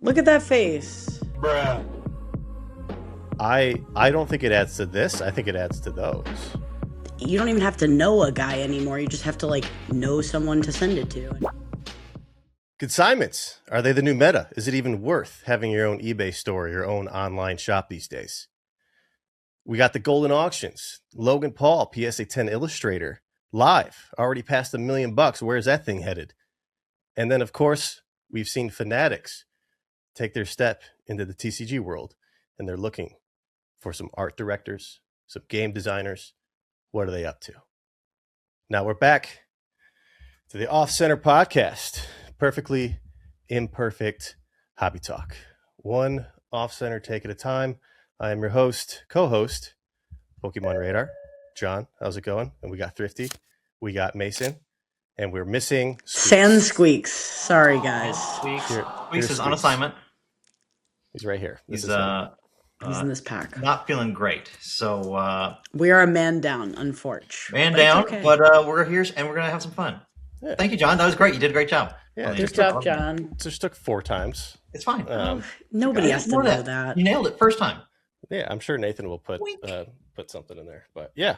Look at that face. Bruh. I don't think it adds to this. I think it adds to those. You don't even have to know a guy anymore. You just have to know someone to send it to. Consignments, are they the new meta? Is it even worth having your own eBay store, your own online shop these days? We got the Goldin auctions. Logan Paul, PSA 10 Illustrator, live, already passed $1 million. Where's that thing headed? And then, of course, we've seen Fanatics take their step into the TCG world, and they're looking for some art directors, some game designers. What are they up to? Now we're back to the Off Center podcast. Perfectly imperfect hobby talk. One off center take at a time. I am your host, co-host, Pokemon Radar. John, how's it going? And we got Thrifty, we got Mason, and we're missing Squeaks. Sorry, guys. Squeaks is on assignment. He's right here. He's in this pack. Not feeling great. So we are a man down, unfortunately. Man down, okay. But we're here and we're gonna have some fun. Yeah. Thank you, John. That was great. You did a great job. Yeah, good job, John. It just took 4 times. It's fine. Nobody has to know that. You nailed it first time. Yeah, I'm sure Nathan will put something in there. But yeah,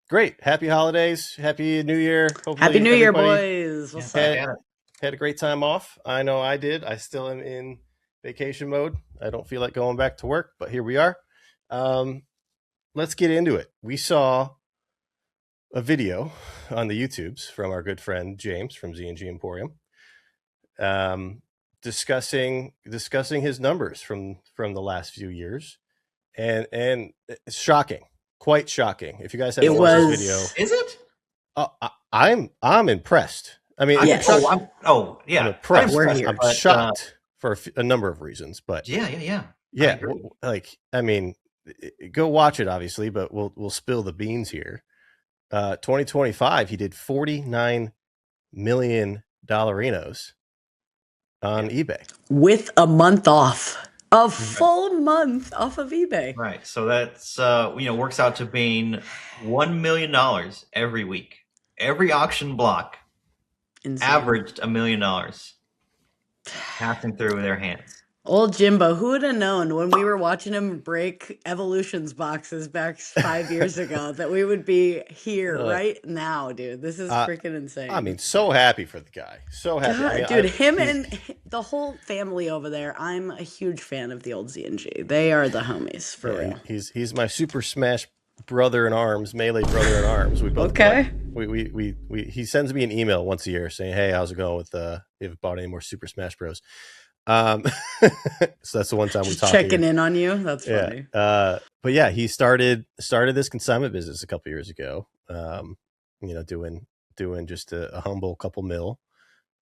great. Happy holidays. Happy New Year. Hopefully Happy New Year, boys. What's up? Had a great time off. I know I did. I still am in vacation mode. I don't feel like going back to work, but here we are. Let's get into it. We saw a video on the YouTubes from our good friend James from Z&G Emporium, discussing his numbers from the last few years, and it's shocking, quite shocking. If you guys haven't watched this video, is it? I'm impressed. I mean, yes. I'm impressed. We're here. I'm shocked for a number of reasons, but yeah. I mean, go watch it, obviously, but we'll spill the beans here. 2025, he did 49 million dollarinos on eBay with a month off, a full month off of eBay. Right. So that's works out to being $1 million every week. Every auction block averaged $1 million passing through their hands. Old Jimbo, who would have known when we were watching him break Evolutions boxes back 5 years ago that we would be here right now, dude? This is freaking insane. I mean, so happy for the guy. So happy. God, dude, him and the whole family over there. I'm a huge fan of the old Z&G. They are the homies, for real. He's my Super Smash brother in arms, melee brother in arms. We both he sends me an email once a year saying, "Hey, how's it going with if you bought any more Super Smash Bros?" So that's the one time we talked. Checking in on you. That's funny. But yeah, he started this consignment business a couple years ago. Doing just a humble couple mil.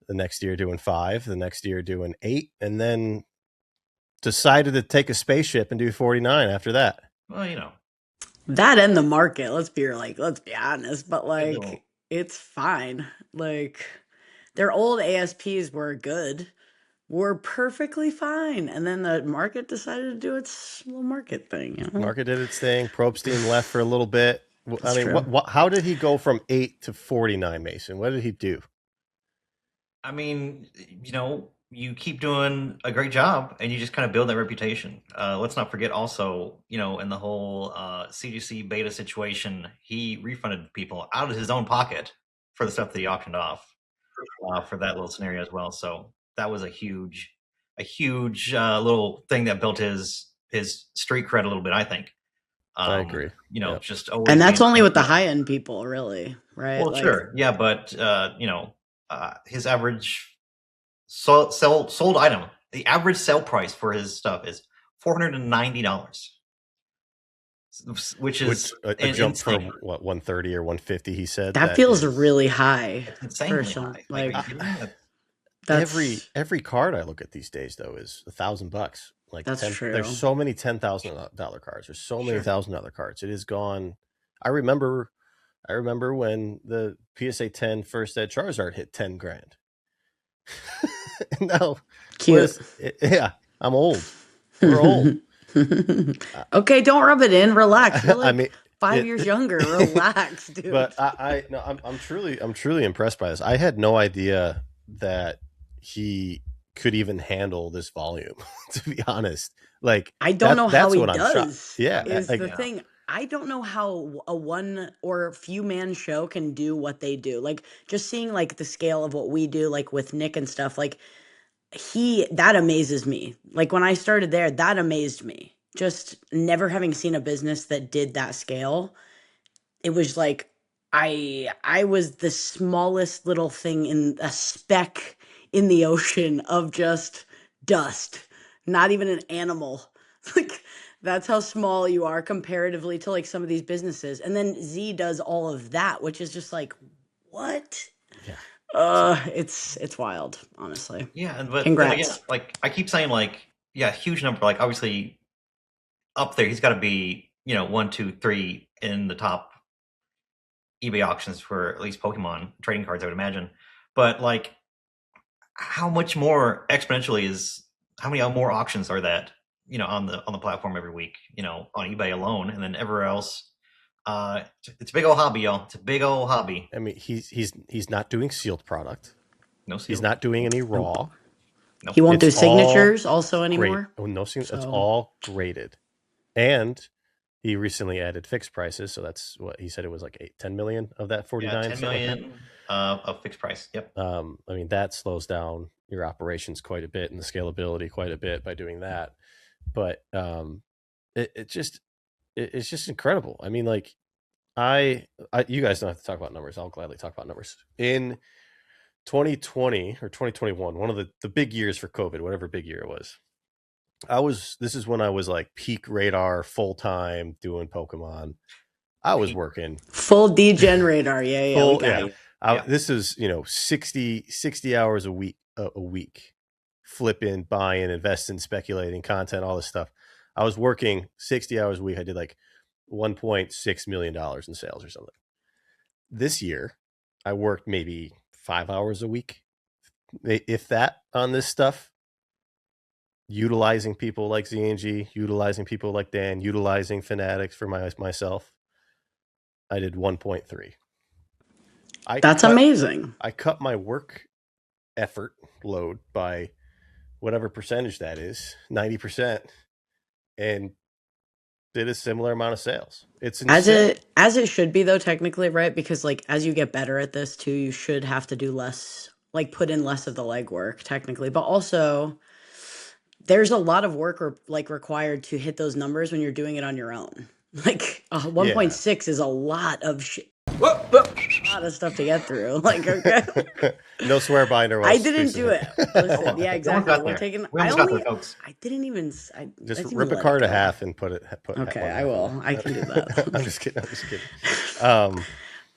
The next year doing 5. The next year doing 8, and then decided to take a spaceship and do 49 after that. Well, that and the market. Let's be honest, but it's fine. Their old ASPs were good. Were perfectly fine, and then the market decided to do its little market thing. Market did its thing. Probstein left for a little bit. That's true. How did he go from 8 to 49, Mason? What did he do? I mean, you keep doing a great job, and you just kind of build that reputation. Let's not forget also, in the whole CGC beta situation, he refunded people out of his own pocket for the stuff that he auctioned off for that little scenario as well. So that was a huge little thing that built his street cred a little bit, I think. I agree. Just always, and that's only with the high end people, really, right? Well, sure, yeah, but his average sold item, the average sale price for his stuff is $490, which is a jump from what 130 or 150. He said that feels really high. It's insanely high. Every card I look at these days though is $1,000. That's true. There's so many $10,000 cards. There's so many $1,000 cards. It is gone. I remember when the PSA 10 first ed Charizard hit 10 grand. No, cute. I'm old. We're old. Okay, don't rub it in. Relax. You're 5 years younger. Relax, dude. But I'm truly impressed by this. I had no idea that he could even handle this volume, to be honest. Like, I don't know how that's he what I'm shocked. does. Yeah, Is like, the thing. I don't know how a one or few man show can do what they do. Like, just seeing like the scale of what we do, like with Nick and stuff, like that amazes me. Like when I started there, that amazed me. Just never having seen a business that did that scale. It was like I was the smallest little thing in a speck in the ocean of just dust, not even an animal. Like that's how small you are comparatively to like some of these businesses. And then Z does all of that, which is just like what? yeah. It's wild, honestly. Yeah, but then again, Congrats. like I keep saying, like, yeah, huge number. Like obviously up there, he's got to be 1, 2, 3 in the top eBay auctions for at least Pokemon trading cards, I would imagine. But like, how much more exponentially how many more auctions are that on the platform every week? On eBay alone, and then everywhere else. It's a big old hobby, y'all. It's a big old hobby. I mean, he's not doing sealed product. No sealed. He's not doing any raw. He won't do signatures also anymore. Oh, no signature. It's all graded. And he recently added fixed prices, so that's what he said. It was like 10 million of that 49. Yeah, 10 million of fixed price. Yep. I mean, that slows down your operations quite a bit and the scalability quite a bit by doing that. But it's just incredible. I mean, like you guys don't have to talk about numbers. I'll gladly talk about numbers. In 2020 or 2021, one of the big years for COVID, whatever big year it was, this is when I was like peak radar full time doing Pokemon. I was working full degen radar. Yeah. This is 60 hours a week, flipping, buying, investing, speculating, content, all this stuff. I was working 60 hours a week. I did like $1.6 million in sales or something. This year, I worked maybe 5 hours a week, if that, on this stuff. Utilizing people like Z&G, utilizing people like Dan, utilizing Fanatics for myself. I did 1.3. That's amazing. I cut my work effort load by whatever percentage that is, 90%, and did a similar amount of sales. It's insane. As it should be though, technically, right? Because like as you get better at this too, you should have to do less, like put in less of the legwork technically, but also there's a lot of work required to hit those numbers when you're doing it on your own. Like 1.6 is a lot of shit. A lot of stuff to get through. Like, okay. No swear binder. I didn't do it. Listen, yeah, exactly. We're taking. I didn't even. Just rip a card in half and put it. Okay, I will. I can do that. I'm just kidding.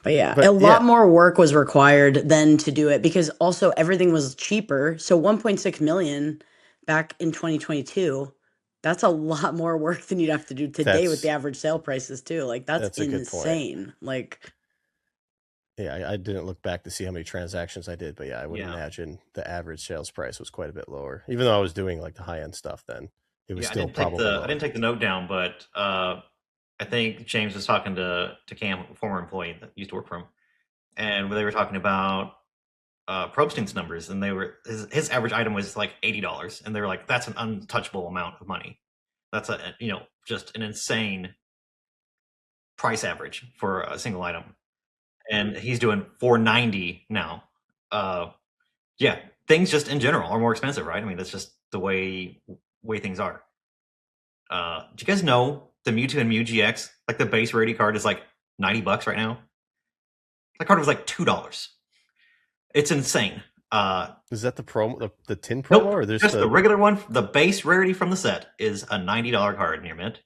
But yeah, a lot more work was required then to do it because also everything was cheaper. So 1.6 million back in 2022. That's a lot more work than you'd have to do today with the average sale prices too. Like that's insane. Like, yeah, I didn't look back to see how many transactions I did, but yeah, I would imagine the average sales price was quite a bit lower. Even though I was doing like the high end stuff, then it was still probably. I didn't take the note down, but I think James was talking to Cam, a former employee that used to work for him, and they were talking about Probstein's numbers, and they were his average item was like $80, and they were like, that's an untouchable amount of money. That's just an insane price average for a single item, and he's doing $490 now. Yeah, things just in general are more expensive, right? I mean, that's just the way things are. Do you guys know the Mewtwo and Mew GX, like the base rarity card, is like $90 right now? That card was like $2. It's insane. Is that the promo, the tin promo, or there's just the regular one? The base rarity from the set is a $90 card near mint.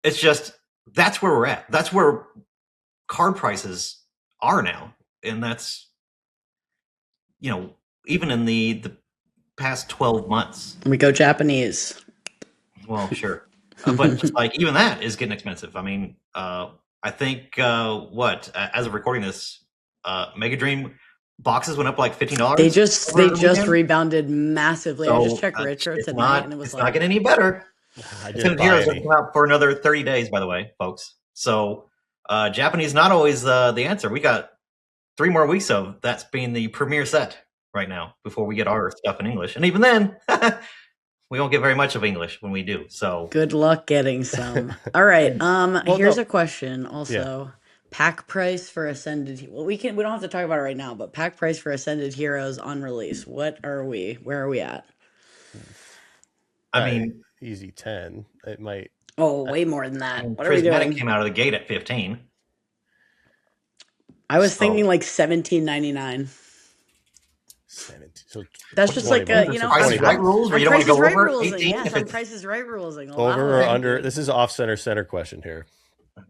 It's just that's where we're at. That's where card prices are now, and that's even in the past 12 months. We go Japanese. Well, sure, but just like even that is getting expensive. I mean, I think as of recording this, Mega Dream boxes went up like $15. They just rebounded massively. So I just checked Retro tonight, and it was not getting any better. It's going to come out for another 30 days, by the way, folks. So Japanese not always the answer. We got 3 more weeks of that's being the premier set. right now before we get our stuff in English. And even then, we don't get very much of English when we do. So good luck getting some. All right. Here's a question also. Yeah. Pack price for Ascended. Well, we don't have to talk about it right now, but pack price for Ascended Heroes on release. Where are we at? I mean, easy 10. It might. Oh, way more than that. What are we Prismatic doing? came out of the gate at 15. I was thinking like $17.99. 17. So that's just like Price is Right rules, where you don't want to go over 18. Yes, I'm Price is Right rulesing. Over or under? This is off center question here.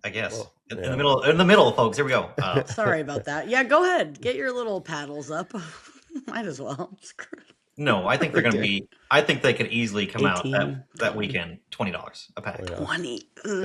I guess in the middle, folks. Here we go. Sorry about that. Yeah, go ahead. Get your little paddles up. Might as well. No, I think they're going to be. I think they could easily come 18, out that weekend. $20 a pack. 20.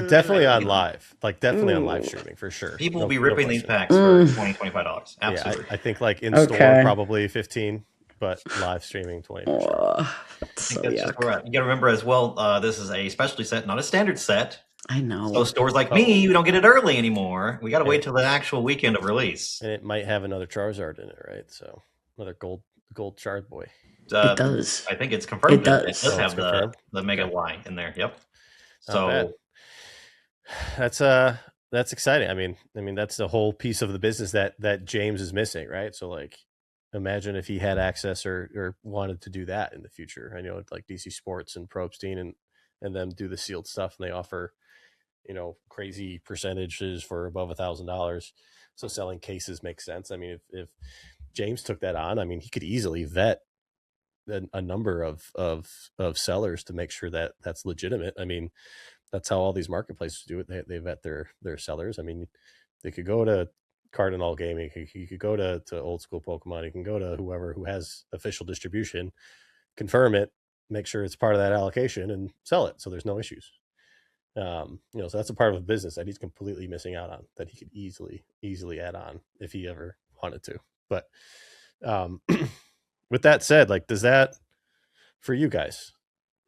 Definitely on live. Like definitely on live streaming for sure. People will be ripping these packs for $20, $25. Absolutely. Yeah, I think like in store probably 15, but live streaming 20. So you got to remember as well. This is a specialty set, not a standard set. I know. So stores like me, we don't get it early anymore. We got to wait till the actual weekend of release. And it might have another Charizard in it, right? So another gold Chard boy. It does. I think it's confirmed. It does. It does have the Mega Y in there. Yep. So that's exciting. I mean that's the whole piece of the business that James is missing, right? So like, imagine if he had access or wanted to do that in the future. I know like DC Sports and Probstein and them do the sealed stuff, and they offer, crazy percentages for above $1,000. So selling cases makes sense. I mean, if James took that on, I mean, he could easily vet a number of sellers to make sure that that's legitimate. I mean, that's how all these marketplaces do it. They vet their sellers. I mean, they could go to Cardinal Gaming, you could go to Old School Pokemon, you can go to whoever who has official distribution, confirm it, make sure it's part of that allocation, and sell it. So there's no issues. So that's a part of a business that he's completely missing out on, that he could easily add on if he ever wanted to. But with that said, like, does that for you guys?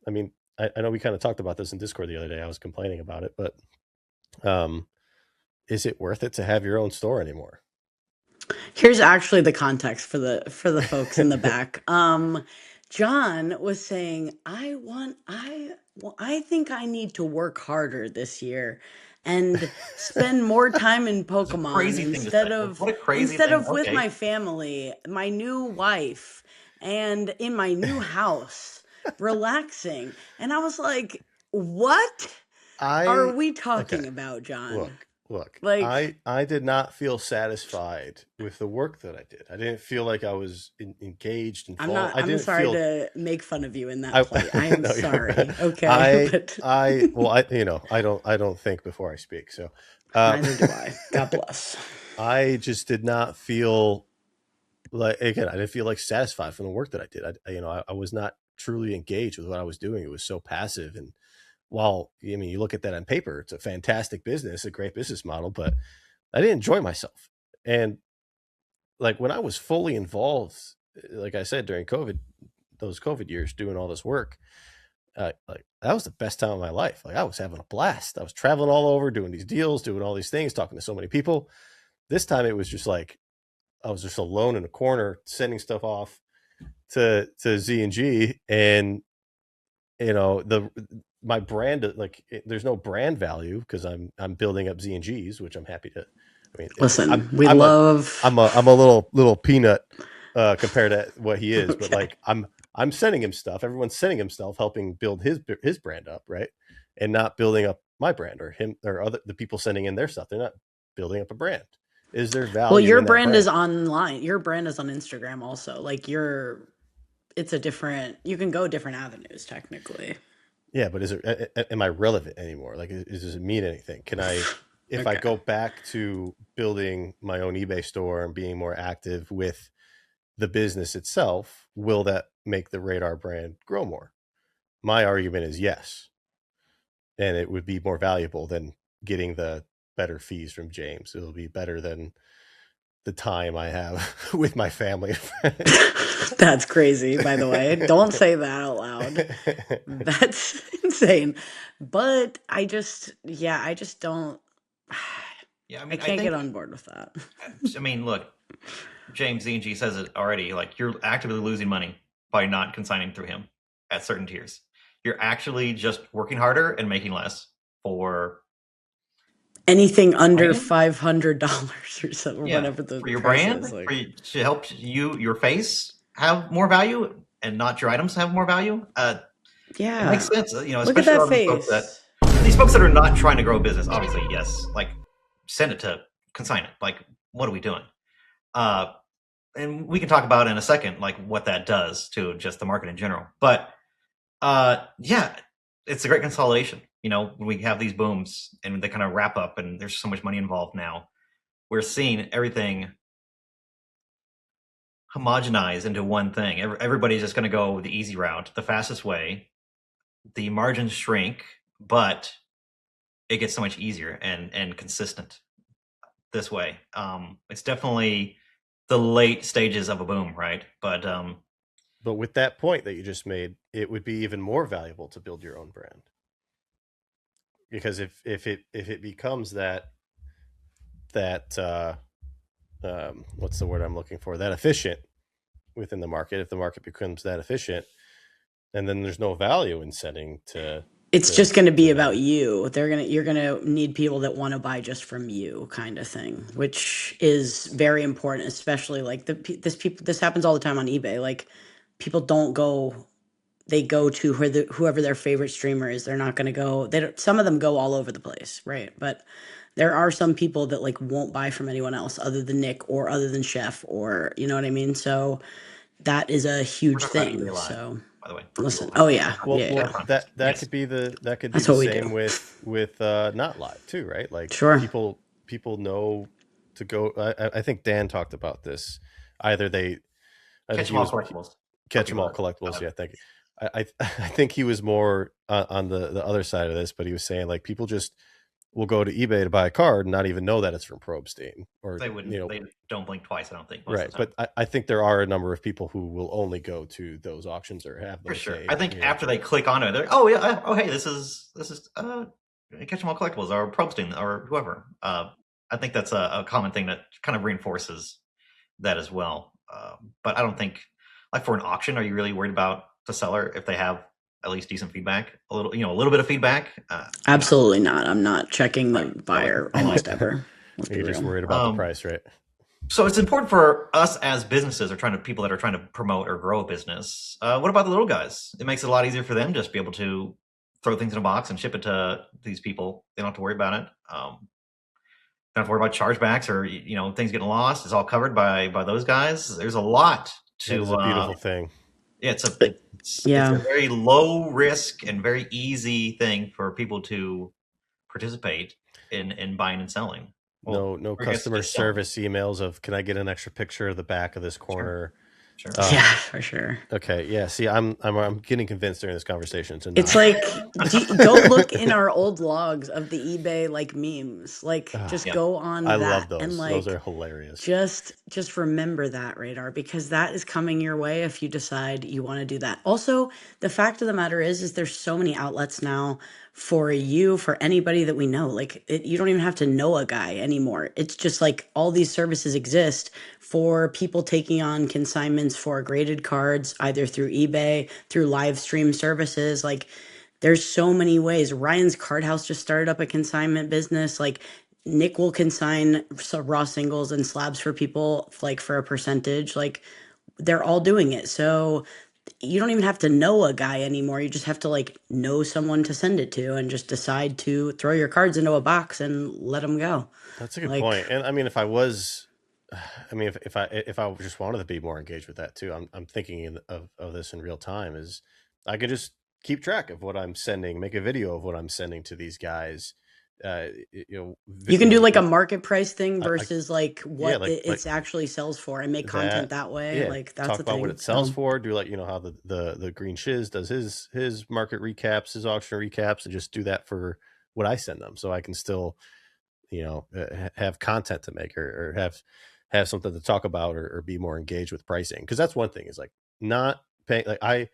I mean, I know we kind of talked about this in Discord the other day. I was complaining about it, but is it worth it to have your own store anymore? Here's actually the context for the folks in the back. John was saying, I think I need to work harder this year and spend more time in Pokemon instead of with my family, my new wife, and in my new house, relaxing. And I was like, what are we talking about, John? Look, like, I did not feel satisfied with the work that I did. I didn't feel like I was engaged and I'm sorry to make fun of you in that play. I'm sorry. Right. Okay. I don't think before I speak. So neither do I. God bless. I just did not feel like, again, I didn't feel like satisfied from the work that I did. I was not truly engaged with what I was doing. It was so passive. And while, I mean, you look at that on paper, it's a fantastic business, a great business model, but I didn't enjoy myself. And like when I was fully involved, like I said, during COVID, those COVID years, doing all this work, like that was the best time of my life. Like I was having a blast. I was traveling all over, doing these deals, doing all these things, talking to so many people. This time it was just like, I was just alone in a corner, sending stuff off to Z&G, and my brand, like, there's no brand value because I'm building up Z&Gs, which I'm happy to. I mean, listen, I'm a little peanut compared to what he is, but like I'm sending him stuff. Everyone's sending him stuff, helping build his brand up, right? And not building up my brand or him or the people sending in their stuff. They're not building up a brand. Is there value? Well, your brand is online. Your brand is on Instagram also. Like it's a different. You can go different avenues technically. Yeah, but am I relevant anymore? Like, does it mean anything? Can I, if I go back to building my own eBay store and being more active with the business itself, will that make the Radar brand grow more? My argument is yes. And it would be more valuable than getting the better fees from James. It'll be better than the time I have with my family. That's crazy, by the way. Don't say that out loud. That's insane. But I just don't. Yeah, I can't get on board with that. I mean, look, James Z&G says it already. Like, you're actively losing money by not consigning through him at certain tiers. You're actually just working harder and making less for anything under brand? $500 or so, or Yeah, whatever the for your price brand, is. Like, for to help your face have more value and not your items have more value. It makes yeah, sense, look at especially that all face. these folks that are not trying to grow a business. Obviously, yes, like send it to consignment. Like, what are we doing? Uh, and we can talk about in a second, like what that does to just the market in general. But yeah, it's a great consolidation. When we have these booms and they kind of wrap up, and there's so much money involved now, we're seeing everything homogenize into one thing. Everybody's just going to go the easy route, the fastest way. The margins shrink, but it gets so much easier and consistent this way. It's definitely the late stages of a boom, right? But with that point that you just made, it would be even more valuable to build your own brand, because if it becomes that what's the word I'm looking for, that efficient within the market, if the market becomes that efficient, and then there's no value in sending to It's just going to be them. about you. You're going to need people that want to buy just from you, kind of thing, which is very important, especially like this happens all the time on eBay. Like, people don't go, they go to whoever their favorite streamer is. They're not going to go, they don't, some of them go all over the place, right? But there are some people that like won't buy from anyone else other than Nick or other than Chef, or you know what I mean? So that is a we're huge talking about thing. eBay Live, So by the way, for listen, people. oh yeah, Well, yeah, yeah. that Yes. could be That's the what we same do. with not live too, right? Like, Sure. people know to go. I think Dan talked about this. Either Catch them all collectibles. Catch them all collectibles. Yeah, thank you. I think he was more on the other side of this, but he was saying like people just will go to eBay to buy a card and not even know that it's from Probstein, or They wouldn't. They don't blink twice, I don't think. Most right. of the time. But I think there are a number of people who will only go to those auctions or have them For sure. saved. I think after they click on it, they're like, oh yeah, oh hey, this is Catch 'em all collectibles or Probstein or whoever. I think that's a common thing that kind of reinforces that as well. But I don't think, like, for an auction, are you really worried about the seller if they have at least decent feedback? A little bit of feedback. Absolutely not. I'm not checking the Right. buyer almost ever. Let's be You're just real. worried about the price, right? So it's important for us as businesses or people that are trying to promote or grow a business. What about the little guys? It makes it a lot easier for them just to be able to throw things in a box and ship it to these people. They don't have to worry about it. Don't have to worry about chargebacks or things getting lost. It's all covered by those guys. There's a lot to. It is a beautiful thing. Yeah, it's a very low risk and very easy thing for people to participate in buying and selling. Well, no customer service emails of, can I get an extra picture of the back of this corner? Sure. Yeah, for sure. Okay, yeah. See, I'm getting convinced during this conversation to not. It's like, go look in our old logs of the eBay like memes. Like, just go on I that. love those. And like, those are hilarious. Just remember that, Radar, because that is coming your way if you decide you want to do that. Also, the fact of the matter is there's so many outlets now for you, for anybody that we know. Like, you don't even have to know a guy anymore. It's just like all these services exist for people taking on consignments for graded cards, either through eBay, through live stream services. Like, there's so many ways. Ryan's Card House just started up a consignment business. Like, Nick will consign raw singles and slabs for people, like, for a percentage. Like, they're all doing it. So you don't even have to know a guy anymore. You just have to like know someone to send it to and just decide to throw your cards into a box and let them go. That's a good point. And I mean, if I just wanted to be more engaged with that too, I'm thinking of this in real time, is I could just keep track of what I'm sending, make a video of what I'm sending to these guys. You can do like a market price thing versus like what it actually sells for, and make content that way. Like, that's talk the about thing. what it sells for. Do like, how the Green Shiz does his market recaps, his auction recaps, and just do that for what I send them, so I can still have content to make, or have something to talk about, or be more engaged with pricing. Because that's one thing, is like not paying. Like, I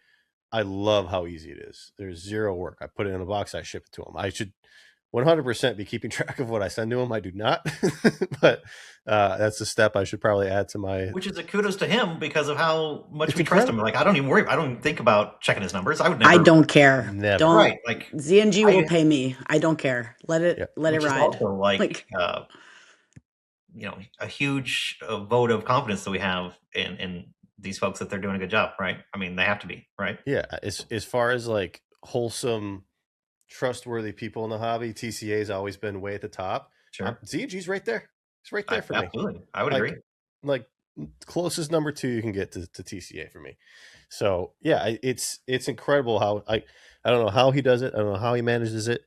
love how easy it is. There's zero work. I put it in a box, I ship it to them. 100% be keeping track of what I send to him. I do not, but that's a step I should probably add to my. Which is a kudos to him because of how much It's we trust him. incredible. Like, I don't even worry. I don't even think about checking his numbers. I would never. I don't care. Never. Don't. Right. Like, Z&G will I, pay me. I don't care. Let it which is ride. also like a huge vote of confidence that we have in these folks that they're doing a good job, right? I mean, they have to be, right? Yeah, as far as like wholesome, trustworthy people in the hobby, TCA's always been way at the top. Sure. Z&G's right there. It's right there for me. Absolutely. I would like, agree. Like closest number 2 you can get to TCA for me. So yeah, it's incredible how I don't know how he does it. I don't know how he manages it.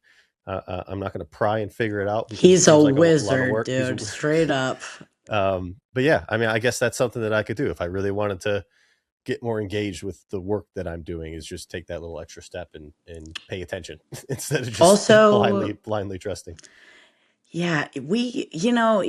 I'm not going to pry and figure it out. Because He's it a like wizard, a lot of work. dude. Straight up. But yeah, I mean, I guess that's something that I could do if I really wanted to get more engaged with the work that I'm doing, is just take that little extra step and pay attention instead of just also blindly trusting. Yeah, we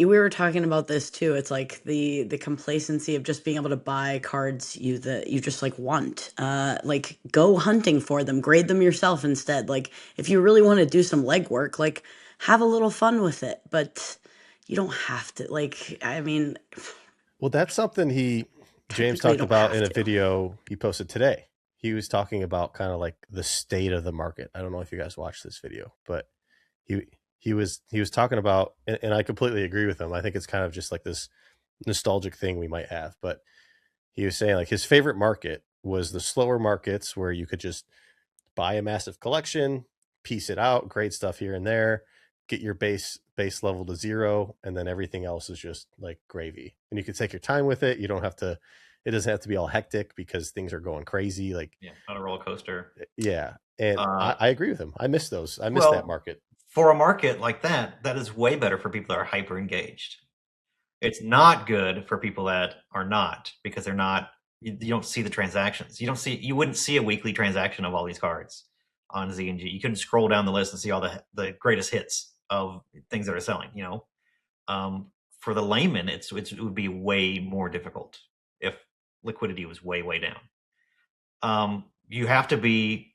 were talking about this too. It's like the complacency of just being able to buy cards you just like want. Like go hunting for them, grade them yourself instead. Like if you really want to do some legwork, like have a little fun with it, but you don't have to. Like, I mean, well, that's something James technically you talked don't about have in a to. video he posted today. He was talking about kind of like the state of the market. I don't know if you guys watched this video, but he was talking about, and I completely agree with him. I think it's kind of just like this nostalgic thing we might have, but he was saying like his favorite market was the slower markets where you could just buy a massive collection, piece it out, grade stuff here and there, get your base level to 0, and then everything else is just like gravy. And you can take your time with it. You don't have to. It doesn't have to be all hectic because things are going crazy. Like, yeah, on a roller coaster. Yeah, and I agree with him. I miss those. I miss that market. For a market like that, that is way better for people that are hyper engaged. It's not good for people that are not, because they're not. You don't see the transactions. You wouldn't see a weekly transaction of all these cards on Z&G. You couldn't scroll down the list and see all the greatest hits of things that are selling. For the layman, it would be way more difficult if liquidity was way down. You have to be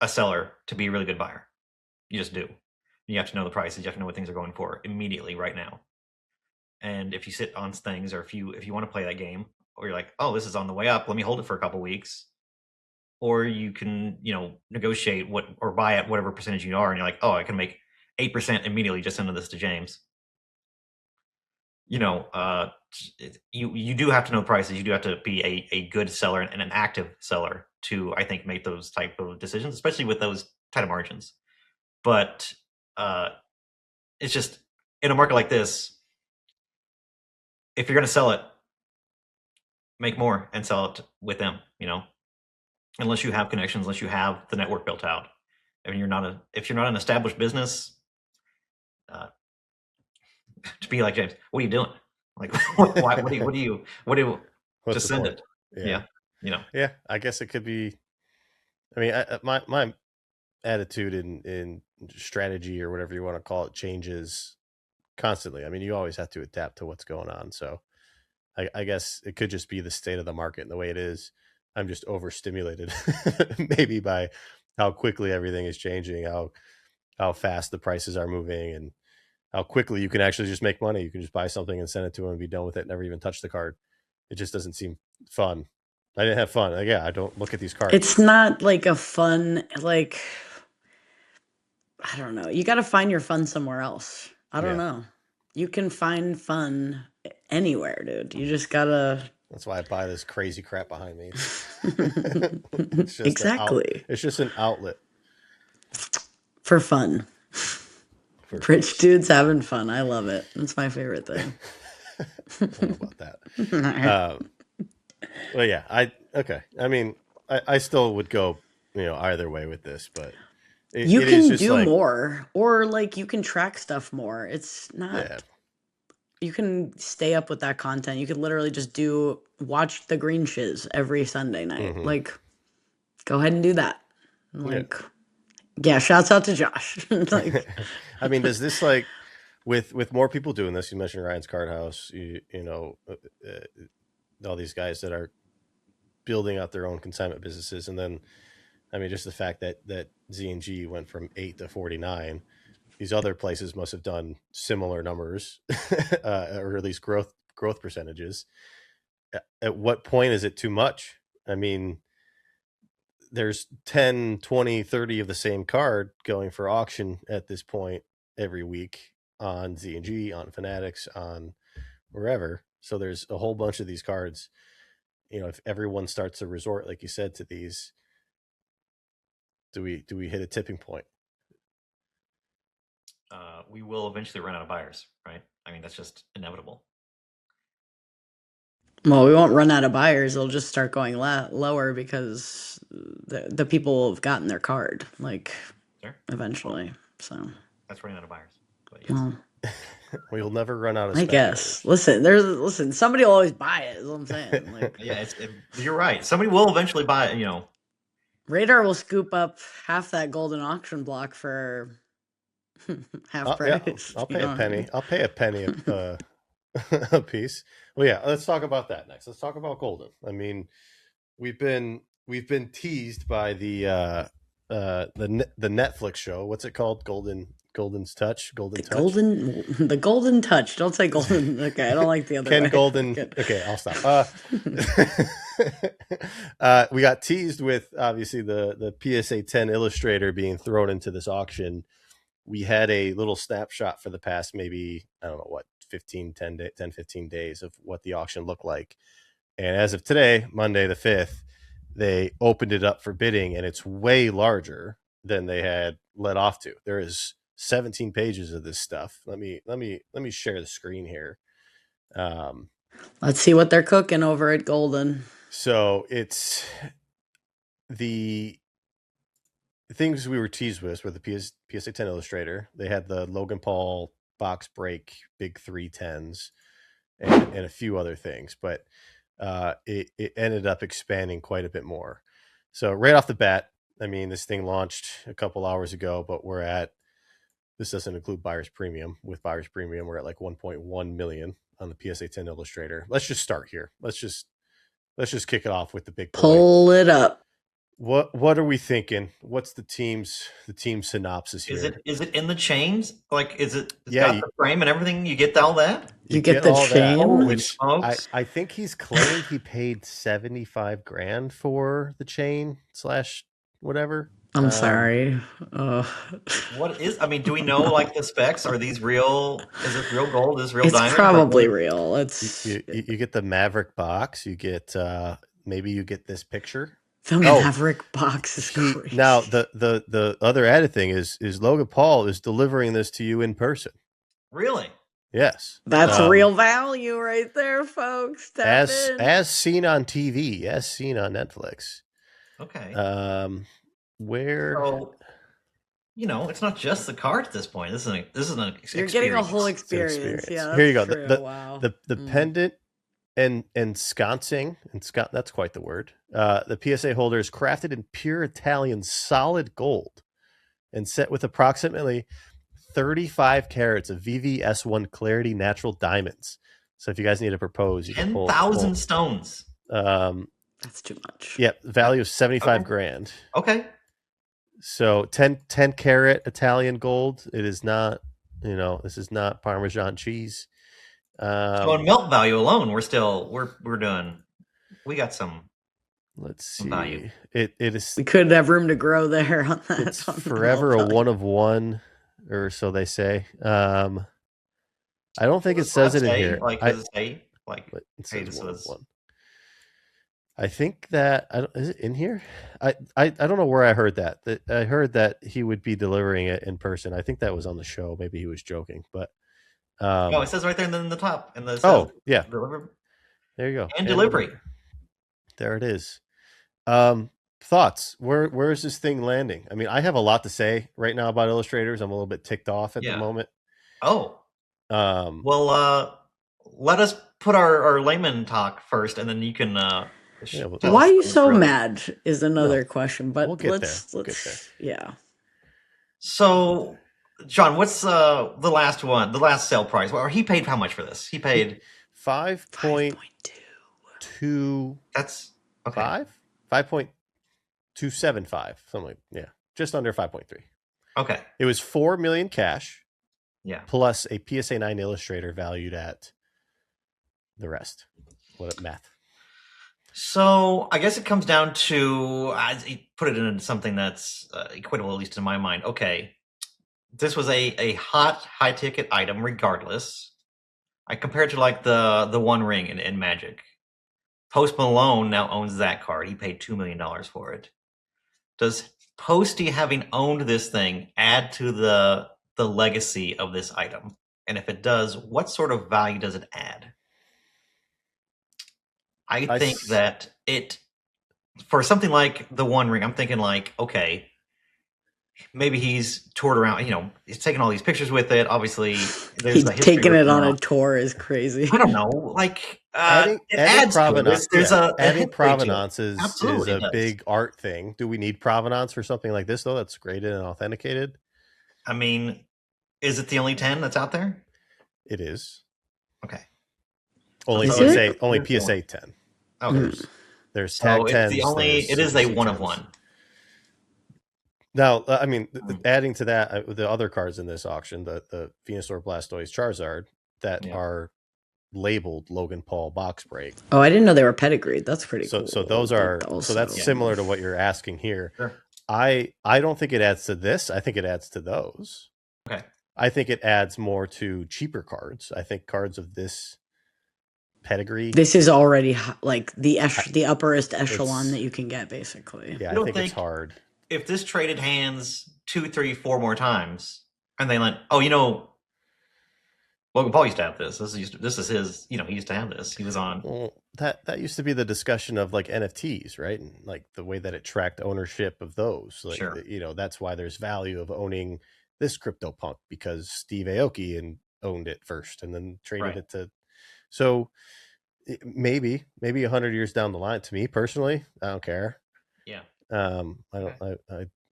a seller to be a really good buyer. You just do. You have to know the prices. You have to know what things are going for immediately right now. And if you sit on things, or if you want to play that game, or you're like, oh, this is on the way up, let me hold it for a couple weeks. Or you can, negotiate or buy at whatever percentage you are, and you're like, oh, I can make 8% immediately, just send this to James. You do have to know prices. You do have to be a good seller and an active seller to, I think, make those type of decisions, especially with those tight of margins. But it's just, in a market like this, if you're going to sell it, make more and sell it with them, unless you have connections, unless you have the network built out. I mean, if you're not an established business, to be like James, what are you doing? Like, what do you just send point? It? Yeah. Yeah, I guess it could be. I mean, my attitude in strategy, or whatever you want to call it, changes constantly. I mean, you always have to adapt to what's going on. So I guess it could just be the state of the market and the way it is. I'm just overstimulated maybe by how quickly everything is changing, how fast the prices are moving, and how quickly you can actually just make money. You can just buy something and send it to them and be done with it, never even touch the card. It just doesn't seem fun. I didn't have fun. Like, yeah, I don't look at these cards. It's not like a fun, like, I don't know. You got to find your fun somewhere else. I don't know. You can find fun anywhere, dude. You just gotta. That's why I buy this crazy crap behind me. Exactly. It's just an outlet for fun. Rich dudes having fun. I love it. It's my favorite thing. I don't know about that. Well, yeah, okay. I mean, I still would go, either way with this, but you can do more, or like you can track stuff more. It's not. Yeah. You can stay up with that content. You could literally just watch the green shiz every Sunday night. Mm-hmm. Like, go ahead and do that. Like, yeah, shouts out to Josh. Like, I mean, does this, like, with more people doing this, you mentioned Ryan's Card House, all these guys that are building out their own consignment businesses, and then, I mean, just the fact that Z&G went from 8 to 49, these other places must have done similar numbers, or at least growth percentages. At what point is it too much? I mean, there's 10, 20, 30 of the same card going for auction at this point every week on Z&G, on Fanatics, on wherever. So there's a whole bunch of these cards. You know, if everyone starts to resort, like you said, to these, do we hit a tipping point? We will eventually run out of buyers, right? I mean, that's just inevitable. Well, we won't run out of buyers. They'll just start going lower because the people have gotten their card, like, Sure. eventually. So That's running out of buyers. But yes. well, We'll never run out of I guess. Listen, somebody will always buy it, is what I'm saying. Like, Yeah, you're right. Somebody will eventually buy it, you know. Radar will scoop up half that golden auction block for half price. Yeah, I'll pay a penny. I'll pay a penny a piece. Well, yeah, let's talk about that next. Let's talk about Goldin. I mean, we've been teased by the Netflix show. What's it called? Golden's Touch. The Golden Touch. Don't say Golden. Okay, I don't like the other Ken way. Goldin. Good. Okay, I'll stop. We got teased with obviously the PSA 10 Illustrator being thrown into this auction. We had a little snapshot for the past maybe, I don't know what, 15 days of what the auction looked like. And as of today, Monday the 5th, they opened it up for bidding, and it's way larger than they had let off to. There is 17 pages of this stuff. Let me share the screen here. Let's see what they're cooking over at Goldin. So it's the things we were teased with the PSA 10 Illustrator. They had the Logan Paul box break big 310s and a few other things, but it ended up expanding quite a bit more. So right off the bat, I mean, this thing launched a couple hours ago, but this doesn't include buyer's premium. With buyer's premium, we're at like 1.1 million on the PSA 10 Illustrator. Let's just start here. Let's just kick it off with the big boy. Pull it up. What are we thinking? What's the team synopsis here? Is it in the chains? Like, is it? Yeah, got the frame and everything. You get all that. You get the all chain? that, Holy which smokes. I think he's claimed he paid $75,000 for the chain / whatever. I'm sorry. What is? I mean, do we know like the specs? Are these real? Is it real gold? Is it real It's diamond? probably real. It's you get the Maverick box. You get maybe you get this picture. The Maverick box is crazy. Now the other added thing is Logan Paul is delivering this to you in person. Really? Yes. That's real value right there, folks. As seen on TV, as seen on Netflix. Okay. Where? So, it's not just the card at this point. This is an experience. You're getting a whole experience. Yeah. Here you go. True. Wow. The pendant and sconcing, that's quite the word. The PSA holder is crafted in pure Italian solid gold and set with approximately 35 carats of VVS1 Clarity natural diamonds. So if you guys need to propose, you can pull 10,000 stones. That's too much. Yeah, value of $75,000. Okay. So 10 carat Italian gold. It is not, this is not Parmesan cheese. So on melt value alone, we're doing. We got some. Let's see. Value. It is. We could have room to grow there on that. It's forever a one of one, or so they say. I don't think it says it in here. Like, does it say? Like, it says one of one. I think that is it in here? I don't know where I heard that. I heard that he would be delivering it in person. I think that was on the show. Maybe he was joking, but it says right there in the top. And yeah, deliver. There you go. And delivery. There it is. Thoughts? Where is this thing landing? I mean, I have a lot to say right now about illustrators. I'm a little bit ticked off at the moment. Oh. Well, let us put our layman talk first, and then you can. Why are you so mad? Is another question, but we'll get let's. Yeah. So, John, what's the last one? The last sale price? Well, he paid how much for this? He paid 5.2. That's okay. 5.275. Something like just under 5.3. Okay. It was 4 million cash. Yeah. Plus a PSA 9 Illustrator valued at the rest. What math? So I guess it comes down to put it into something that's equitable, at least in my mind. Okay, this was a hot, high ticket item, regardless. I compared to like the One Ring in Magic. Post Malone now owns that card. He paid $2 million for it. Does Posty having owned this thing add to the legacy of this item? And if it does, what sort of value does it add? I think that it, for something like the One Ring, I'm thinking like, okay, maybe he's toured around, he's taking all these pictures with it. Obviously, there's He's the history taking with it on now. a tour is crazy. I don't know, like adding it adds provenance. There's a adding history provenance is Absolutely a big art thing. Do we need provenance for something like this though? That's graded and authenticated. I mean, is it the only 10 that's out there? It is. Okay. Only Is PSA. it? Only PSA 10. Okay. There's tag 10s. It is a one of one. Now, I mean, adding to that, the other cards in this auction, the Venusaur, Blastoise, Charizard, that are labeled Logan Paul box break. Oh, I didn't know they were pedigreed. That's pretty cool. So those are so that's similar to what you're asking here. Sure. I don't think it adds to this. I think it adds to those. Okay. I think it adds more to cheaper cards. I think cards of this pedigree. This is already like the upperest echelon that you can get, basically. Yeah, I think it's hard. If this traded hands 2, 3, 4 more times, and they went, Logan Paul used to have this. This is his. He used to have this. He was on. Well, that used to be the discussion of like NFTs, right? And like the way that it tracked ownership of those. Like, sure. That's why there's value of owning this CryptoPunk, because Steve Aoki owned it first and then traded it to. So maybe 100 years down the line, to me personally, I don't care. Yeah.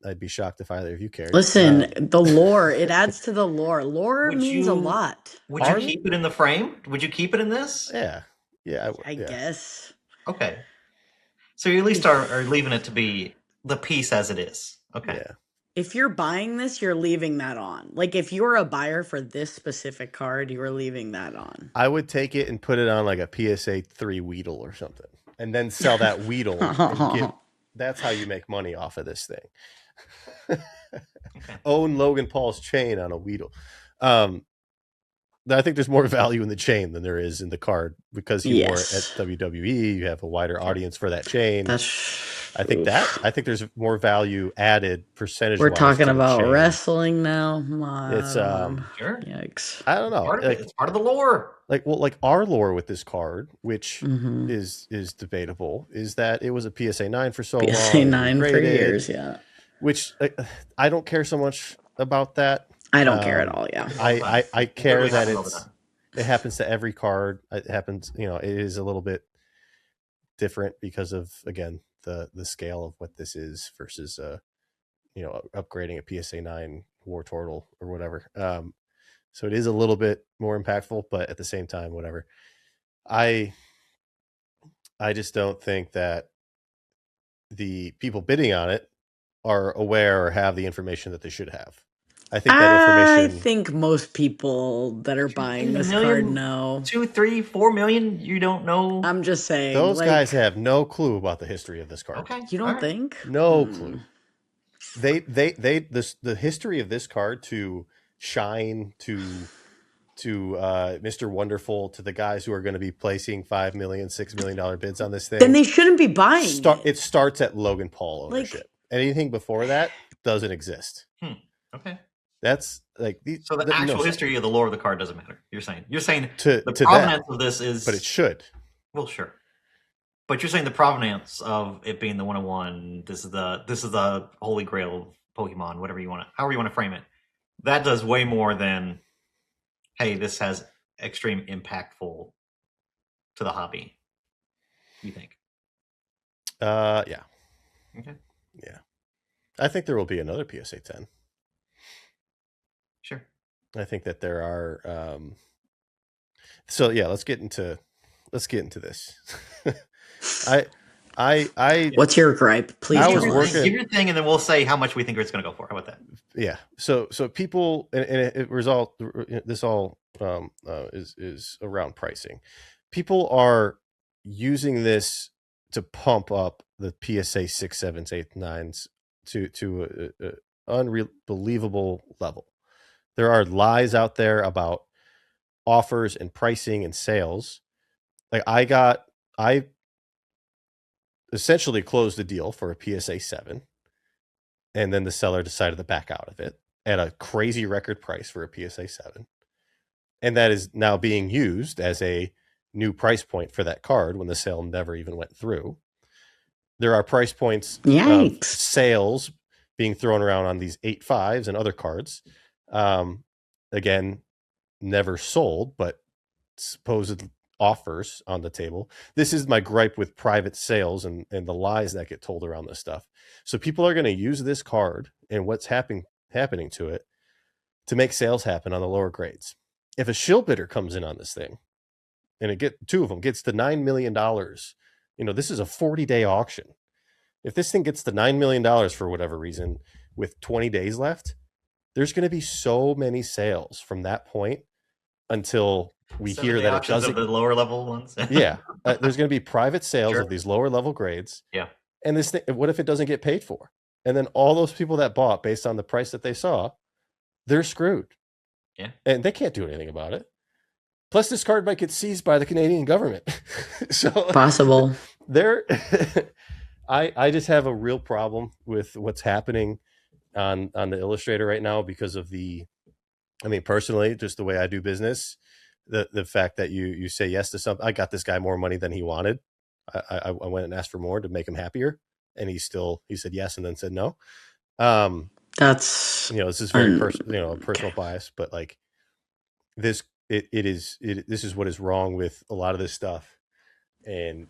I'd be shocked if either of you cared. Listen, the lore, it adds to the lore. Lore means a lot. Would you keep it in the frame? Would you keep it in this? Yeah. Yeah, I guess. Okay. So you at least are leaving it to be the piece as it is. Okay. Yeah. If you're buying this, you're leaving that on. Like, if you're a buyer for this specific card, you are leaving that on. I would take it and put it on like a PSA 3 Weedle or something, and then sell that Weedle. That's how you make money off of this thing. Own Logan Paul's chain on a Weedle. I think there's more value in the chain than there is in the card, because he wore it at WWE. You have a wider audience for that chain. I think there's more value added percentage. We're talking about wrestling now. It's sure. Yikes. I don't know. It's part of the lore. Like our lore with this card, which is debatable, is that it was a PSA 9 for so long. PSA 9 for years, yeah. Which I don't care so much about that. I don't care at all. Yeah. I care that it happens to every card. It happens, it is a little bit different because of, again, the scale of what this is versus upgrading a PSA 9 War Turtle or whatever. So it is a little bit more impactful, but at the same time, whatever. I just don't think that the people bidding on it are aware or have the information that they should have. I think that information. I think most people that are buying this card know. 2, 3, 4 million. You don't know. I'm just saying. Those guys have no clue about the history of this card. Okay. You don't think? No clue. The history of this card to shine to Mr. Wonderful, to the guys who are going to be placing $5 million, $6 million bids on this thing. Then they shouldn't be buying. It starts at Logan Paul ownership. Anything before that doesn't exist. Okay. That's like so the actual history of the lore of the card doesn't matter. You're saying to the provenance of this is, but it should. Well, sure. But you're saying the provenance of it being the 101. This is the holy grail of Pokemon. However you want to frame it. That does way more than, hey, this has extreme impactful to the hobby. You think? Yeah. Okay. Yeah. I think there will be another PSA 10. Sure. I think that there are. So yeah, let's get into this. I. What's your gripe? Please tell us. Give your thing, and then we'll say how much we think it's going to go for. How about that? Yeah. So people, and it result, this all is around pricing. People are using this to pump up the PSA 6, 7s, 8, 9s to a unbelievable level. There are lies out there about offers and pricing and sales. Like I essentially closed the deal for a PSA 7, and then the seller decided to back out of it at a crazy record price for a PSA 7. And that is now being used as a new price point for that card when the sale never even went through. There are price points of Yikes. sales being thrown around on these 8.5s and other cards. Again, never sold, but supposed offers on the table. This is my gripe with private sales and the lies that get told around this stuff. So people are going to use this card and what's happening to it to make sales happen on the lower grades. If a shill bidder comes in on this thing and two of them gets to $9 million, this is a 40-day auction. If this thing gets to $9 million for whatever reason with 20 days left, there's going to be so many sales from that point until we hear that it doesn't. Of the lower level ones. Yeah. There's going to be private sales of these lower level grades. Yeah. And this thing, what if it doesn't get paid for? And then all those people that bought based on the price that they saw, they're screwed. Yeah. And they can't do anything about it. Plus, this card might get seized by the Canadian government. So possible. I just have a real problem with what's happening on the Illustrator right now because of personally, just the way I do business, the fact that you say yes to something. I got this guy more money than he wanted. I went and asked for more to make him happier, and he said yes and then said no. That's this is very personal, personal bias, but like this, this is what is wrong with a lot of this stuff, and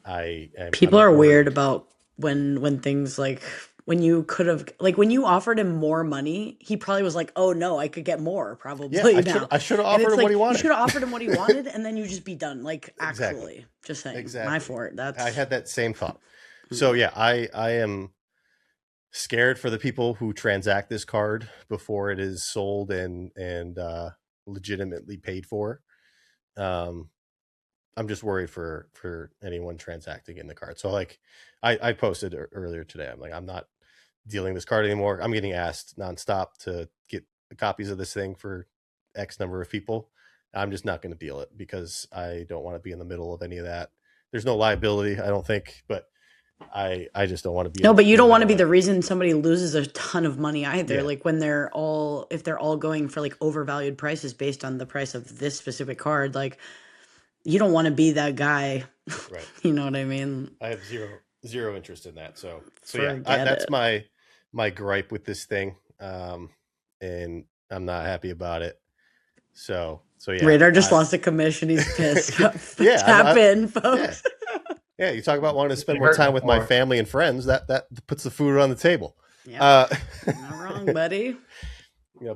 people are weird about when things like when you could have when you offered him more money, he probably was like, "Oh no, I could get more." Probably. Yeah, I should have offered him what he wanted. You should have offered him what he wanted, and then you just be done. Like actually, exactly. Just saying. Exactly. My fault. I had that same thought. So yeah, I am scared for the people who transact this card before it is sold and legitimately paid for. I'm just worried for anyone transacting in the card. So like I posted earlier today, I'm like, I'm not dealing this card anymore. I'm getting asked nonstop to get copies of this thing for X number of people. I'm just not going to deal it because I don't want to be in the middle of any of that. There's no liability, I don't think, but I just don't want to be. No, but you don't want to be the reason somebody loses a ton of money either. Yeah. Like when if they're all going for like overvalued prices based on the price of this specific card, like you don't want to be that guy. Right. You know what I mean? I have zero interest in that. So yeah, that's my gripe with this thing. And I'm not happy about it. So yeah. Radar just lost a commission. He's pissed. Yeah. Tap in, folks. Yeah. You talk about wanting to spend more time with my family and friends. That puts the food on the table. Yeah. Not wrong, buddy.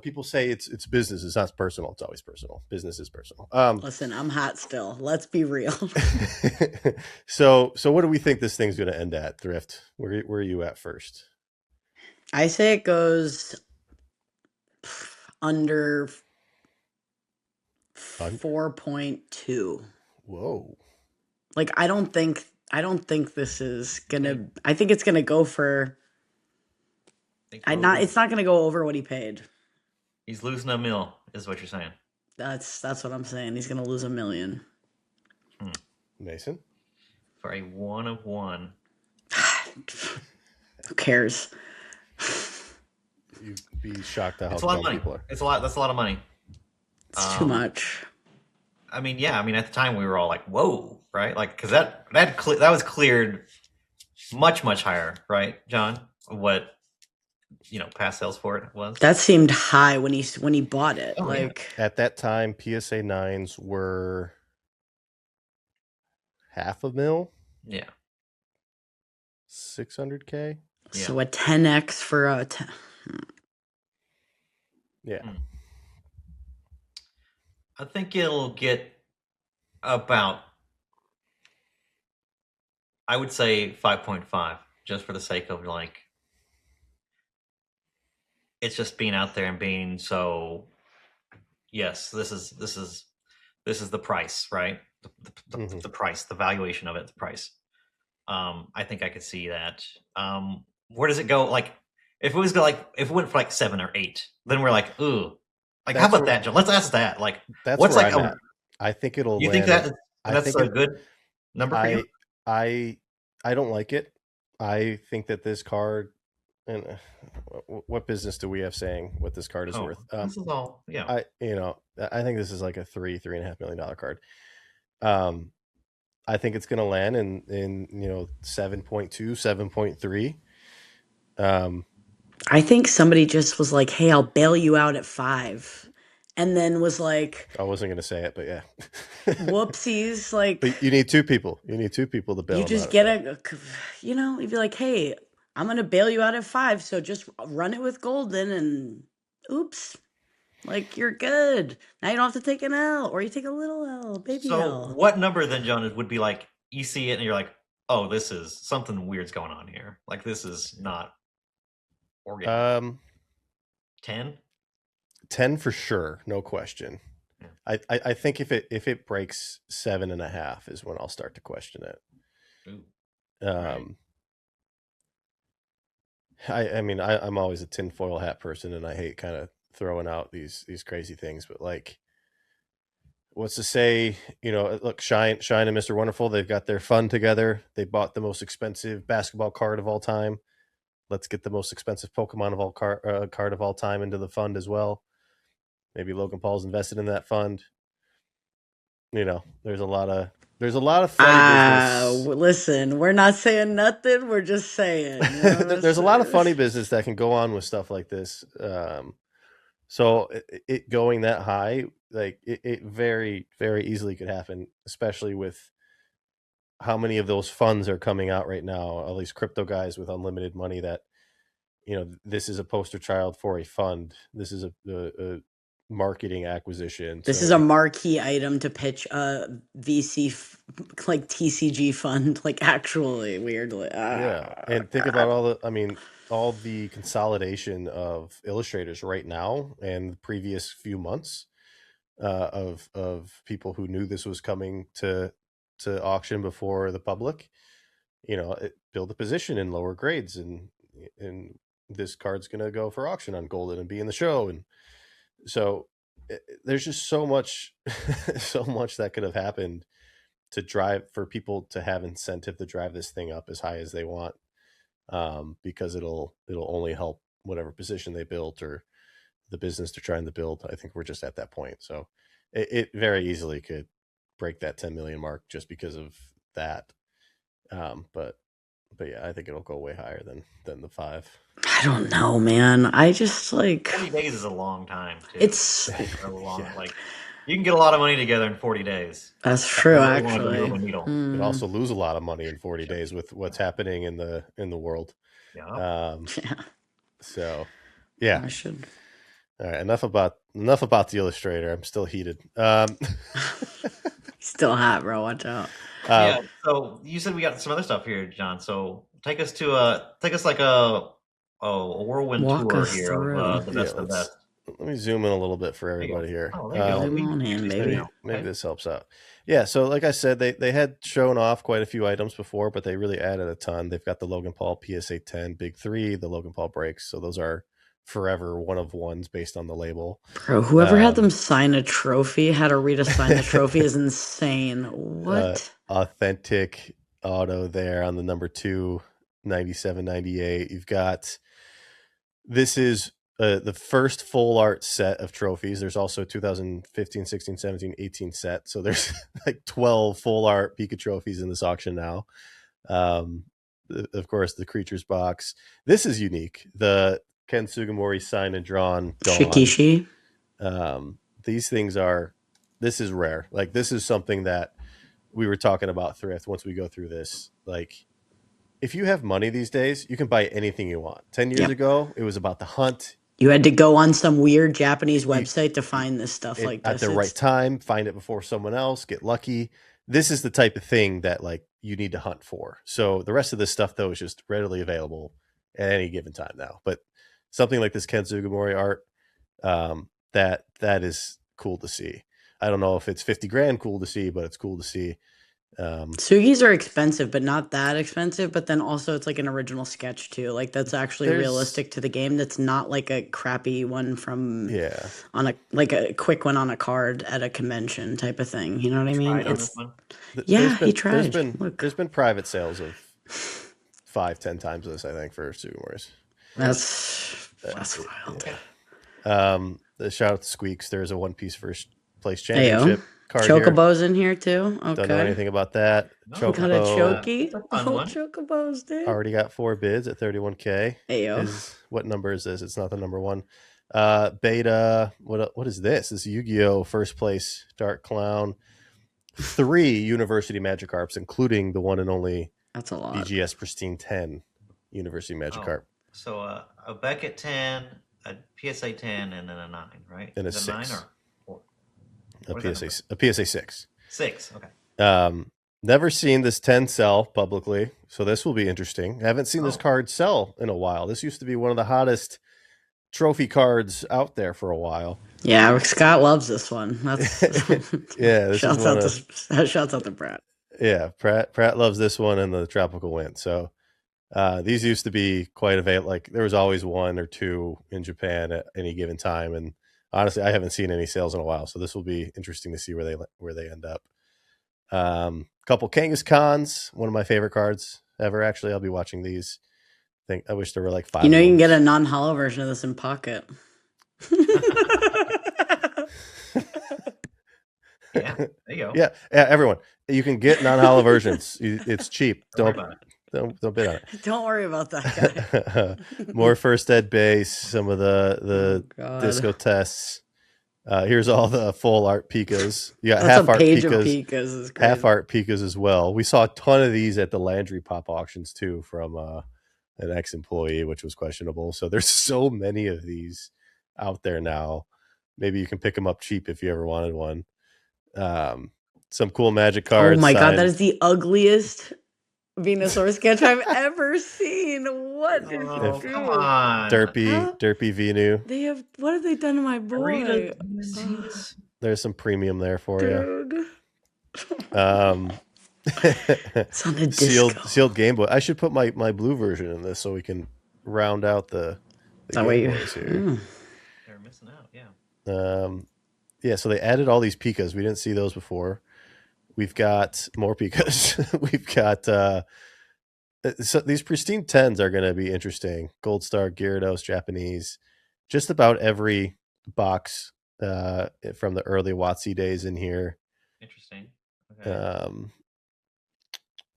People say it's business. It's not personal. It's always personal. Business is personal. Listen, I'm hot still. Let's be real. So what do we think this thing's going to end at, Thrift? Where are you at first? I say it goes under 4.2. Whoa. Like I don't think this is gonna. I think it's gonna go for. It's not gonna go over what he paid. He's losing $1 million, is what you're saying. That's what I'm saying. He's gonna lose $1 million. Mason, for a 1 of 1. Who cares? You'd be shocked at how dumb people are. It's a lot. That's a lot of money. It's too much. I mean, yeah. I mean, at the time we were all like, "Whoa!" Right? Like, because that was cleared much higher, right, John? What past sales for it was. That seemed high when he bought it. Yeah. At that time, PSA 9s were $500,000. Yeah. 600K. So a 10x for a. Yeah. I think it'll get about, I would say 5.5, just for the sake of like it's just being out there and being so. Yes, this is the price, right? The price, the valuation of it, the price. I think I could see that. Where does it go? Like, if it went for like 7 or 8, then we're like, ooh, like how about that, John? Let's ask that. Like, that's what's where like I'm at. I think it'll you think land. that I that's think a good number for you? I don't like it. I think that this card, and what business do we have saying what this card is worth? This is all, yeah. I think this is like a $3.5 million card. I think it's going to land in 7.2, 7.3. I think somebody just was like, "Hey, I'll bail you out at 5," and then was like, I wasn't going to say it, but yeah. "Whoopsies!" Like, but you need 2 people. You need 2 people to bail you them just out. get you'd be like, "Hey, I'm gonna bail you out at 5, so just run it with Goldin, and oops, like you're good. Now you don't have to take an L, or you take a little L, baby So L." what number then, John, would be like you see it and you're like, oh, this is something weird's going on here. Like this is not organic. 10? 10 for sure, no question. Yeah. I think if it breaks 7.5 is when I'll start to question it. Ooh. Right. I mean, I'm always a tinfoil hat person, and I hate kind of throwing out these crazy things, but like, what's to say, look, Shine and Mr. Wonderful, they've got their fund together. They bought the most expensive basketball card of all time. Let's get the most expensive Pokemon of all card of all time into the fund as well. Maybe Logan Paul's invested in that fund. There's a lot of funny business. Listen, we're not saying nothing. We're just saying. There's a lot of funny business that can go on with stuff like this. So it going that high, like it very, very easily could happen, especially with how many of those funds are coming out right now. All these crypto guys with unlimited money that, this is a poster child for a fund. This is a marketing acquisition. This is a marquee item to pitch a VC like TCG fund, like actually weirdly. Yeah, and think about all the consolidation of illustrators right now and the previous few months of people who knew this was coming to auction before the public. Build a position in lower grades, and this card's going to go for auction on Goldin and be in the show. And so there's just so much that could have happened to drive for people to have incentive to drive this thing up as high as they want, because it'll only help whatever position they built or the business they're trying to build. I think we're just at that point. So it very easily could break that 10 million mark just because of that. But yeah, I think it'll go way higher than the 5. I don't know, man. I just 40 days is a long time too. It's a long, like you can get a lot of money together in 40 days. That's true, really actually. You could also lose a lot of money in 40 days with what's happening in the world. Yeah. So yeah. I should. All right, enough about the Illustrator. I'm still heated. Still hot, bro. Watch out. Yeah. So you said we got some other stuff here, John. So take us like a whirlwind tour here of the best of the best. Let me zoom in a little bit for everybody here. Zoom on in, baby. Maybe this helps out. Yeah, so like I said, they had shown off quite a few items before, but they really added a ton. They've got the Logan Paul PSA 10 Big 3, the Logan Paul breaks. So those are forever one of ones based on the label. Bro, whoever had them sign a trophy, had Rita sign a trophy is insane. What? Authentic auto there on the number 2, 97-98. You've got, this is the first full art set of trophies. There's also 2015, 16, 17, 18 set. So there's like 12 full art Pika trophies in this auction now. Of course, the Creatures box. This is unique. The Ken Sugimori signed and drawn Dawn. Shikishi. These things this is rare. Like, this is something that we were talking about thrift once we go through this. Like, if you have money these days, you can buy anything you want. 10 years ago, it was about the hunt. You had to go on some weird Japanese website to find this stuff like this. At the right time, find it before someone else, get lucky. This is the type of thing that, like, you need to hunt for. So the rest of this stuff, though, is just readily available at any given time now. But something like this Ken Sugimori art, that is cool to see. I don't know if it's 50 grand cool to see, but it's cool to see. Sugis are expensive, but not that expensive. But then also it's like an original sketch too. Like that's actually realistic to the game. That's not like a crappy one from on a quick one on a card at a convention type of thing. You know what I mean? It's he tried. There's been private sales of 5-10 times this, I think, for Sugimori's. That's wild. The shout out to Squeaks. There's a One Piece first place championship card Chocobo's in here too. Okay. Don't know anything about that. No. Got a Choki. Chocobos, dude. Already got 4 bids at 31K. What number is this? It's not the number one. Beta. What is this? This is Yu-Gi-Oh! First place Dark Clown. 3 University Magikarps, including the one and only that's a lot. BGS Pristine 10 University Magikarp. So a Beckett 10, a PSA 10, and then a 9, right? And is a 6. 9 or 4? A PSA 6. 6, okay. Never seen this 10 sell publicly, so this will be interesting. Haven't seen this card sell in a while. This used to be one of the hottest trophy cards out there for a while. Yeah, Scott loves this one. That's yeah. Shouts out to Pratt. Yeah, Pratt loves this one and the Tropical Wind. So these used to be quite available. Like there was always 1 or 2 in Japan at any given time, and honestly, I haven't seen any sales in a while. So this will be interesting to see where they end up. Couple Kangaskhan's, one of my favorite cards ever. Actually, I'll be watching these. I wish there were like 5. You know, you can get a non-hollow version of this in Pocket. Yeah, there you go. Yeah, everyone, you can get non-hollow versions. It's cheap. Don't bid on it. Don't worry about that guy. More first ed base. Some of the disco tests. Here's all the full art Pikas. You got half art Pikas. Half art Pikas as well. We saw a ton of these at the Landry Pop auctions too from an ex-employee, which was questionable. So there's so many of these out there now. Maybe you can pick them up cheap if you ever wanted one. Some cool Magic cards. Oh my god, that is the ugliest Venusaur sketch I've ever seen. What did you do? Come on. Derpy Venu. What have they done to my boy? There's some premium there for you. It's on a disco. Sealed Game Boy. I should put my blue version in this so we can round out the Game Boys here. They're missing out, yeah. Yeah, so they added all these Pikas. We didn't see those before. We've got more Pikas. We've got so these Pristine 10s are going to be interesting. Gold Star, Gyarados, Japanese. Just about every box from the early WotC days in here. Interesting. Okay.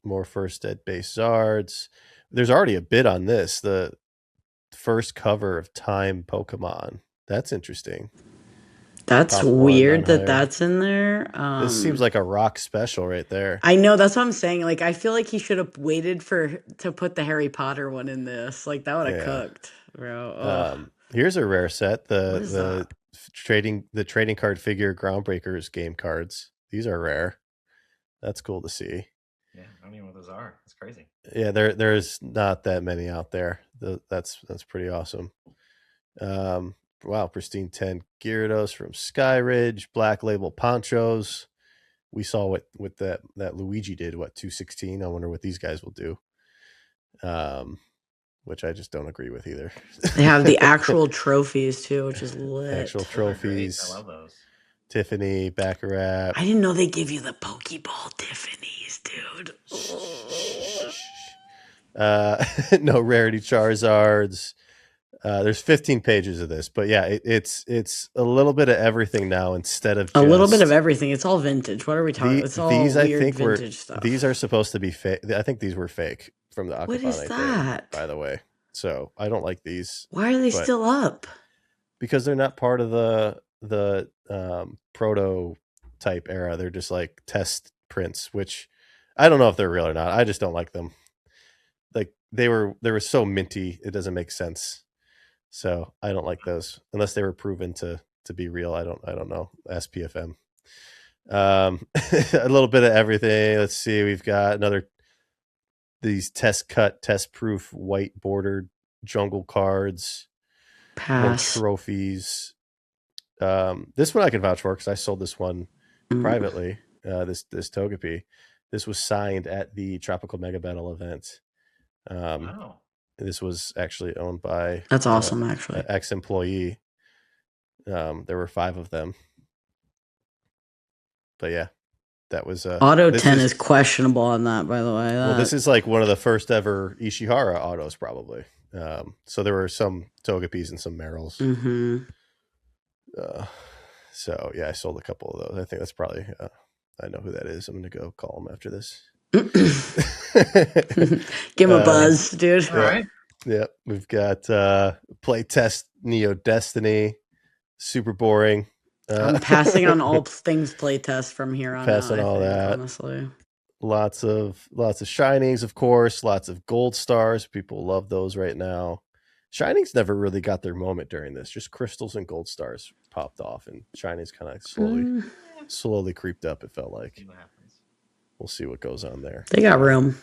More first ed base Zards. There's already a bid on this. The first cover of Time Pokemon. That's interesting. That's Top weird that's in there. This seems like a rock special right there. I know, that's what I'm saying. Like, I feel like he should have waited to put the Harry Potter one in this. Like, that would have cooked, bro. Here's a rare set. The trading card figure Groundbreakers game cards. These are rare. That's cool to see. Yeah, I don't even know what those are. It's crazy. Yeah, there's not that many out there. That's pretty awesome. Wow, Pristine 10 Gyarados from Skyridge, Black Label Ponchos. We saw what that Luigi did, 216. I wonder what these guys will do. Which I just don't agree with either. They have the actual trophies too, which is lit. Actual trophies. I love those. Tiffany, Baccarat. I didn't know they give you the Pokeball Tiffany's, dude. No rarity Charizards. There's 15 pages of this, but yeah, it's a little bit of everything now instead of a little bit of everything. It's all vintage. What are we talking about? It's all these, weird I think vintage stuff. These are supposed to be fake. I think these were fake from the Aquapon. What is that? By the way, so I don't like these. Why are they still up? Because they're not part of the prototype era. They're just like test prints, which I don't know if they're real or not. I just don't like them. Like they were so minty, it doesn't make sense. So I don't like those unless they were proven to be real. I don't know. Ask PFM. A little bit of everything. Let's see. We've got these test proof white bordered jungle cards. won Pass. trophies. This one I can vouch for because I sold this one privately. This Togepi. This was signed at the Tropical Mega Battle event. Wow. This was actually owned by That's awesome, actually. an ex-employee. There were 5 of them. But yeah, that was Auto 10 is questionable on that, by the way. Well, this is like one of the first ever Ishihara autos, probably. So there were some Togepis and some Merrills. Mm-hmm. So yeah, I sold a couple of those. I think that's probably I know who that is. I'm gonna go call him after this. Give him a buzz, dude. All right. Yeah, we've got playtest Neo Destiny. Super boring. I'm passing on all things playtest from here on Passing out, all that. honestly. Lots of shinings, of course. Lots of gold stars. People love those right now. Shinings never really got their moment during this. Just crystals and gold stars popped off, and shinings kind of slowly creeped up. It felt like. We'll see what goes on there. They got room.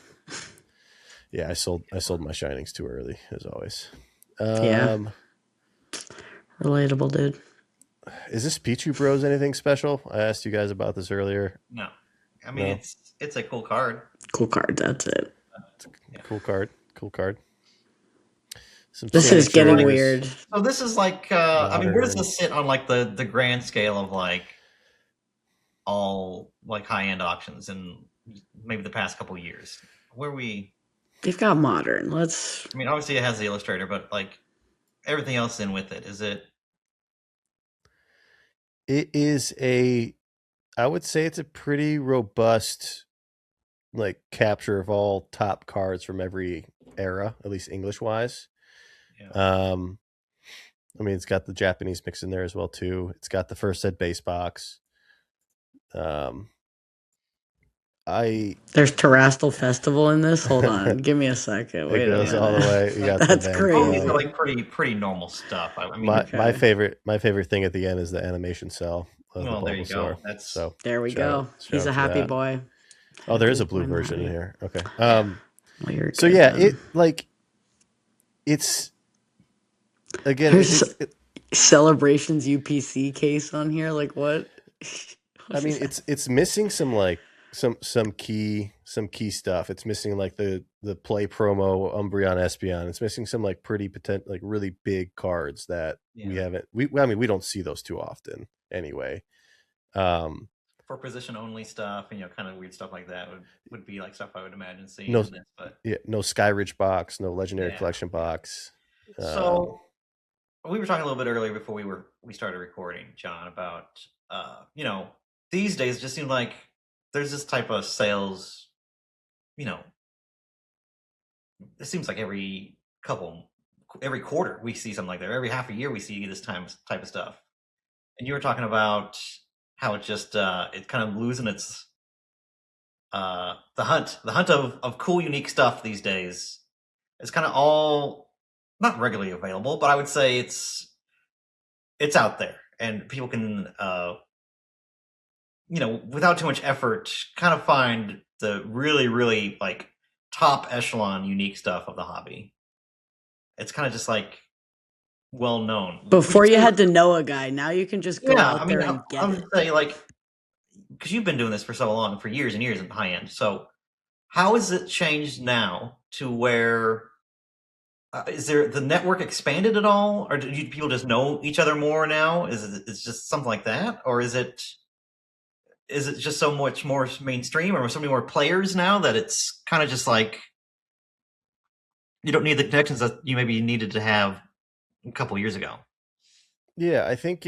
Yeah, I sold my shinings too early, as always. Yeah. Relatable, dude. Is this Pichu Bros anything special? I asked you guys about this earlier. No. I mean, it's a cool card. Cool card, that's it. Cool card. This is getting weird. So this is like, I mean, where does this sit on like the grand scale of like all like high-end auctions in maybe the past couple of years? Where we... They've got modern. I mean, obviously it has the Illustrator, but like everything else in with it, is it? It is I would say it's a pretty robust like capture of all top cards from every era, at least English wise. Yeah. I mean, it's got the Japanese mix in there as well too. It's got the first ed base box. There's Terrastal Festival in this. Hold on, give me a second. Wait, it goes all the way. You got that's crazy. These are like pretty normal stuff. I mean, my favorite thing at the end is the animation cell. Well, there you go. There we go. He's a happy boy. Oh, there is a blue version in here. Okay. So yeah, it's again. Celebrations UPC case on here. Like what? I mean, it's missing some like some key stuff. It's missing like the play promo Umbreon Espeon. It's missing some like pretty like really big cards that we haven't. I mean, we don't see those too often anyway. For position only stuff and kind of weird stuff like that would be like stuff I would imagine seeing. No Skyridge box, no Legendary Collection box. So we were talking a little bit earlier before we started recording, John, about these days it just seems like there's this type of sales. It seems like every quarter we see something like that. Every half a year we see this type of stuff. And you were talking about how it just it's kind of losing its the hunt of cool, unique stuff these days. It's kind of all not regularly available, but I would say it's out there, and people can without too much effort, kind of find the really, really like top echelon unique stuff of the hobby. It's kind of just like well known. Before you had to know a guy, now you can just go out there and get it. Say, like, because you've been doing this for so long, for years and years in high end. So how has it changed now to where is there the network expanded at all, or do people just know each other more now? Is it just something like that, or is it just so much more mainstream, or so many more players now that it's kind of just like you don't need the connections that you maybe needed to have a couple years ago? Yeah, I think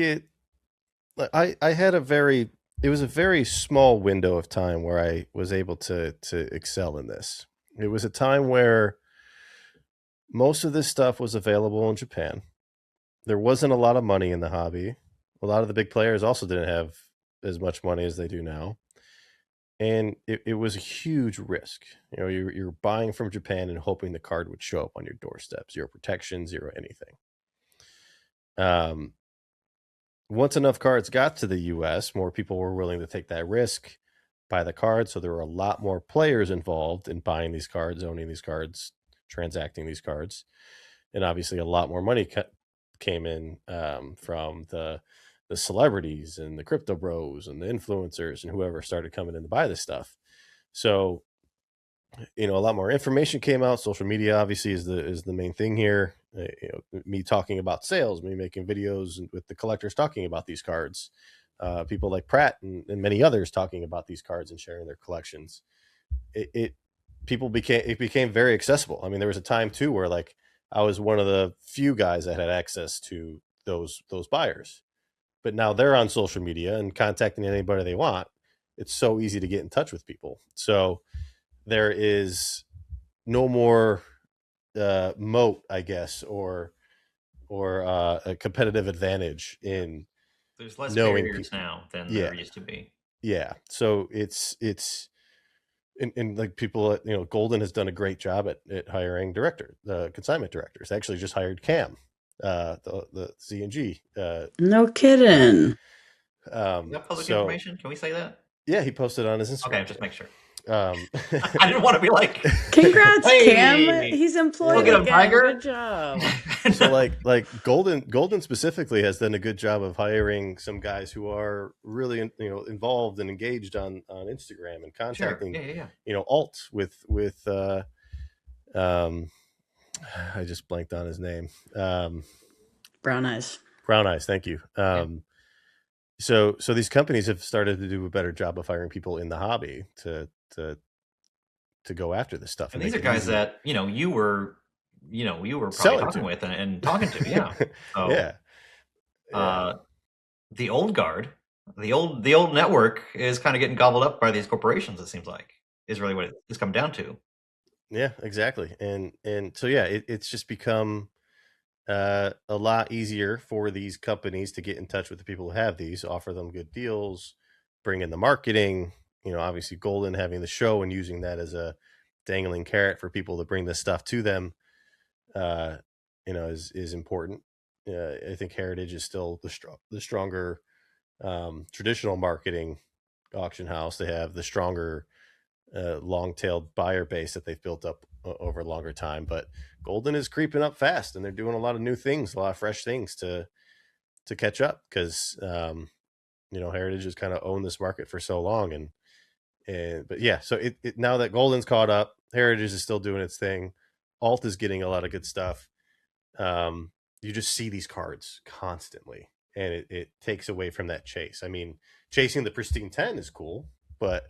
I had it was a very small window of time where I was able to excel in this. It was a time where most of this stuff was available in Japan. There wasn't a lot of money in the hobby. A lot of the big players also didn't have as much money as they do now. And it was a huge risk. You're buying from Japan and hoping the card would show up on your doorstep. Zero protection, zero anything. Once enough cards got to the US, more people were willing to take that risk, buy the card. So there were a lot more players involved in buying these cards, owning these cards, transacting these cards. And obviously a lot more money came in from the celebrities and the crypto bros and the influencers and whoever started coming in to buy this stuff. So, a lot more information came out. Social media obviously is the main thing here. Me talking about sales, me making videos with the collectors talking about these cards, people like Pratt and many others talking about these cards and sharing their collections. It became very accessible. I mean, there was a time too where like I was one of the few guys that had access to those buyers, but now they're on social media and contacting anybody they want. It's so easy to get in touch with people. So there is no more moat, I guess, or a competitive advantage in There's less knowing barriers now than there used to be. Yeah. So it's and like people, Goldin has done a great job at hiring consignment directors. They actually just hired Cam, the Z&G. No kidding. Is that public information? Can we say that? Yeah, he posted on his Instagram. Okay, just make sure. I didn't want to be like, congrats, Cam. He's employed again. Tiger. Good job. So like Goldin specifically has done a good job of hiring some guys who are really involved and engaged on Instagram and contacting alt with I just blanked on his name. Brown Eyes. Thank you. So these companies have started to do a better job of hiring people in the hobby to go after this stuff. And these are guys that you were probably talking with and talking to. Yeah. So, the old guard, the old network is kind of getting gobbled up by these corporations. It seems like is really what it's come down to. Yeah, exactly. And so it's just become a lot easier for these companies to get in touch with the people who have these, offer them good deals, bring in the marketing. Obviously Goldin having the show and using that as a dangling carrot for people to bring this stuff to them, is important. I think Heritage is still the stronger traditional marketing auction house. They have the stronger long-tailed buyer base that they've built up over a longer time, but Goldin is creeping up fast and they're doing a lot of new things, a lot of fresh things to catch up because Heritage has kind of owned this market for so long but yeah, so it now that Goldin's caught up, Heritage is still doing its thing, alt is getting a lot of good stuff. You just see these cards constantly and it takes away from that chase. I mean, chasing the pristine 10 is cool, but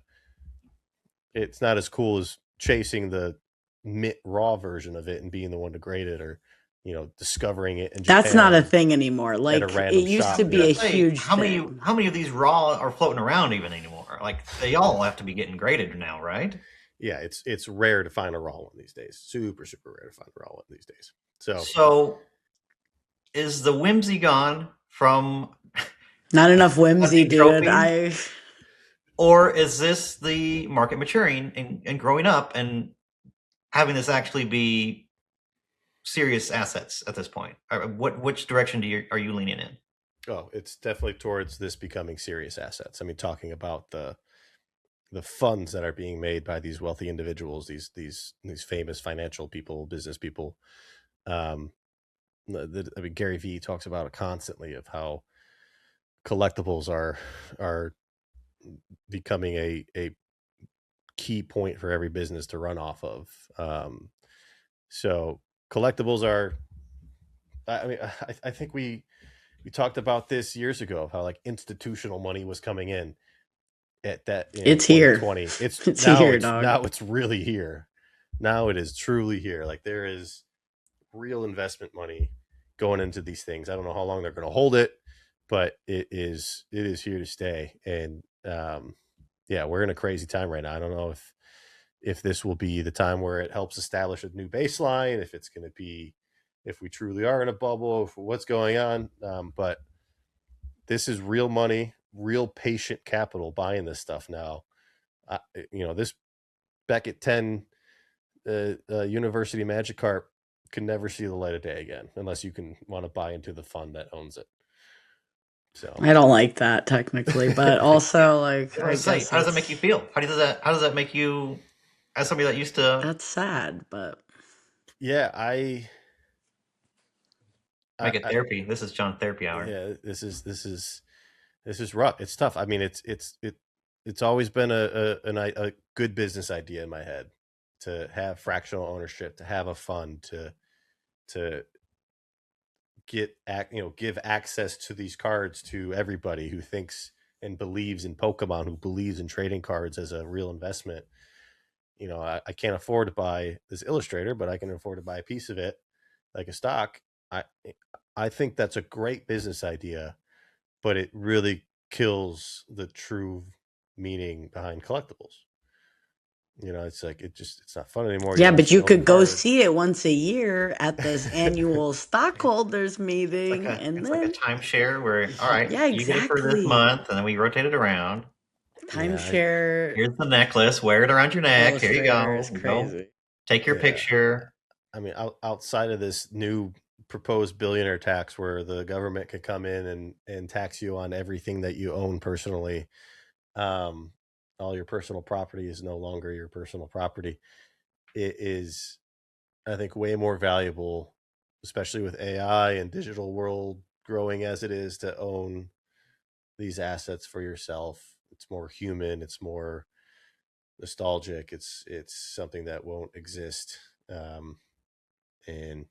it's not as cool as chasing the mint raw version of it and being the one to grade it or discovering it. And that's not a thing anymore. Like it used to be a huge how thing. How many of these raw are floating around even anymore? Like they all have to be getting graded now, right? Yeah, it's rare to find a raw one these days. Super rare to find a raw one these days. So is the whimsy gone from not enough whimsy, dude? Or is this the market maturing and growing up and having this actually be serious assets at this point? Which direction are you leaning in? Oh, it's definitely towards this becoming serious assets. I mean, talking about the funds that are being made by these wealthy individuals, these famous financial people, business people. I mean, Gary Vee talks about it constantly of how collectibles are becoming a key point for every business to run off of. So collectibles are, I mean, I think we talked about this years ago, how like institutional money was coming in at that. It's here. It's here, dog. Now it's really here. Now it is truly here. Like there is real investment money going into these things. I don't know how long they're going to hold it, but it is here to stay. And we're in a crazy time right now. I don't know if this will be the time where it helps establish a new baseline, if it's going to be, if we truly are in a bubble, if what's going on. But this is real money, real patient capital buying this stuff now. This Beckett 10 University Magikarp can never see the light of day again unless you can want to buy into the fund that owns it. So I don't like that technically, but also like how does that make you feel? How does that make you as somebody that used to? That's sad, but yeah, I Make it therapy. This is John therapy hour. Yeah, this is rough. It's tough. I mean, it's always been a good business idea in my head to have fractional ownership, to have a fund, to give access to these cards to everybody who thinks and believes in Pokemon, who believes in trading cards as a real investment. I can't afford to buy this Illustrator, but I can afford to buy a piece of it like a stock. I think that's a great business idea, but it really kills the true meaning behind collectibles. It's like it's not fun anymore. Yeah, You but actually you own the could go card. see it once a year at this annual stockholders meeting, and It's then like a timeshare where, all right, yeah, you get it for this exactly. month, and then we rotate it around. Yeah, Timeshare Here's the necklace. Wear it around your neck. Here you Illustrator go. is Go crazy. take your yeah. picture. I mean, outside of this new proposed billionaire tax, where the government could come in and tax you on everything that you own personally, all your personal property is no longer your personal property. It is, I think, way more valuable, especially with AI and digital world growing as it is, to own these assets for yourself. It's more human. It's more nostalgic. It's something that won't exist. And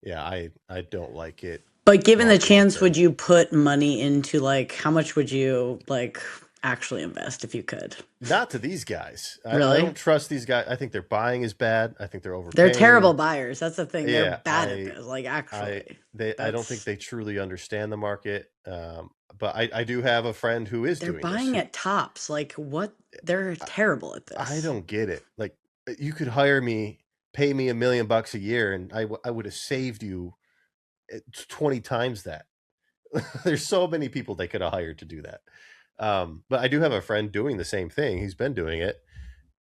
yeah, I don't like it But given the long chance, term. would you put money into, like, how much would you like actually invest if you could? Not to these guys. I Really? don't trust these guys. I think their buying is bad. I think they're They're terrible overpaying. buyers. That's the thing. They're Yeah, bad at this. Like, I actually, I don't think that's they truly understand the market. But I do have a friend who is they're doing this. buying at tops. Like, what? They're terrible at I this. don't get it. Like, you could pay me $1 million a year, and I would have saved you 20 times that. There's so many people they could have hired to do that. But I do have a friend doing the same thing. He's been doing it.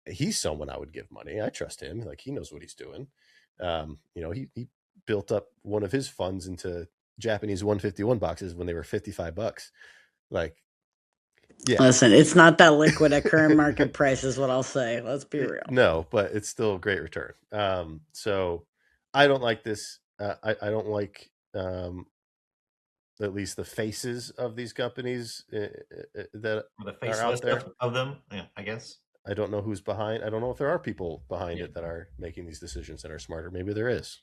He's someone I would give money. I trust him. Like, he knows what he's doing. He built up one of his funds into Japanese 151 boxes when they were $55. Like, yeah. Listen, it's not that liquid at current market price, is what I'll say. Let's be real. No, but it's still a great return. So I don't like this. I don't like at least the faces of these companies that The are face out list there. of them. Yeah, I guess. I don't know who's behind. I don't know if there are people behind it that are making these decisions that are smarter. Maybe there is.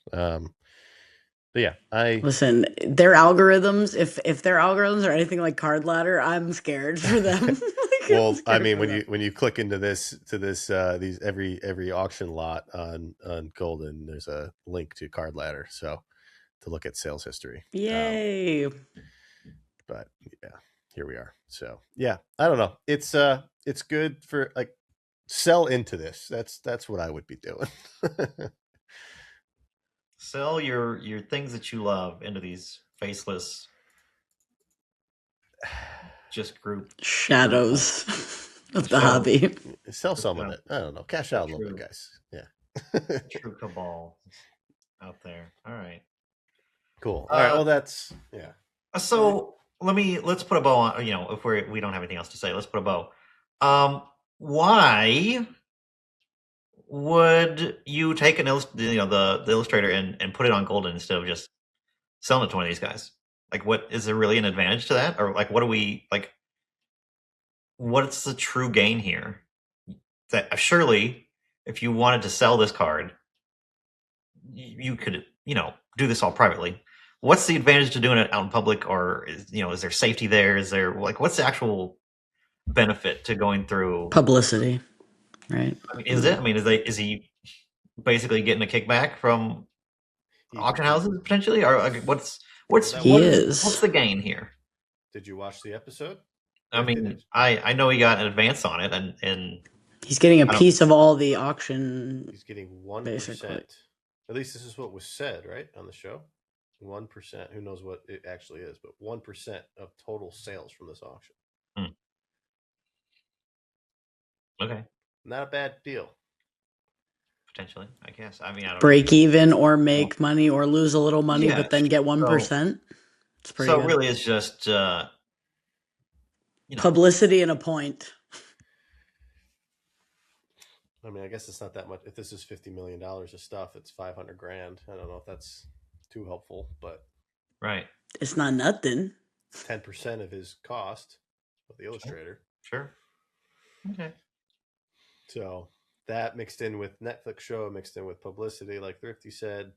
But yeah, Listen, their algorithms, if their algorithms are anything like Card Ladder, I'm scared for them. Like, I'm well, I scared mean, for them. when you click into these every auction lot on Goldin, there's a link to Card Ladder, so to look at sales history. Yay. But yeah, here we are. So yeah, I don't know. It's good for, like, sell into this. That's what I would be doing. Sell your things that you love into these faceless, just group Shadows of the shadow. hobby. Sell some of it. I don't know. Cash out a little bit, True. guys. Yeah. True cabal out there. All right. Cool. All right. Well, that's yeah. So let's put a bow on. If we don't have anything else to say, let's put a bow. Why would you take the Illustrator and put it on Goldin instead of just selling it to one of these guys? Like, what is there really an advantage to that, or like, what do we like? What's the true gain here? That surely, if you wanted to sell this card, you could do this all privately. What's the advantage to doing it out in public, or is there safety there? Is there, like, what's the actual benefit to going through Publicity, right? I mean, is it? I mean, is he basically getting a kickback from auction houses potentially, or like, what's He is. what's the gain here? Did you watch the episode? I mean, I know he got an advance on it, and He's getting a piece of all the auction. He's getting 1%. Basically. At least this is what was said, right, on the show. 1%. Who knows what it actually is, but 1% of total sales from this auction. Okay, not a bad deal. Potentially, I guess. I mean, I don't break even or make money or lose a little money, but then get 1%. It's pretty good. Really, it's just publicity and a point. I mean, I guess it's not that much. If this is $50 million of stuff, it's $500,000. I don't know if that's too helpful, but Right. It's not nothing. 10% of his cost of the Illustrator. Sure. Okay. So that mixed in with Netflix show, mixed in with publicity, like Thrifty said,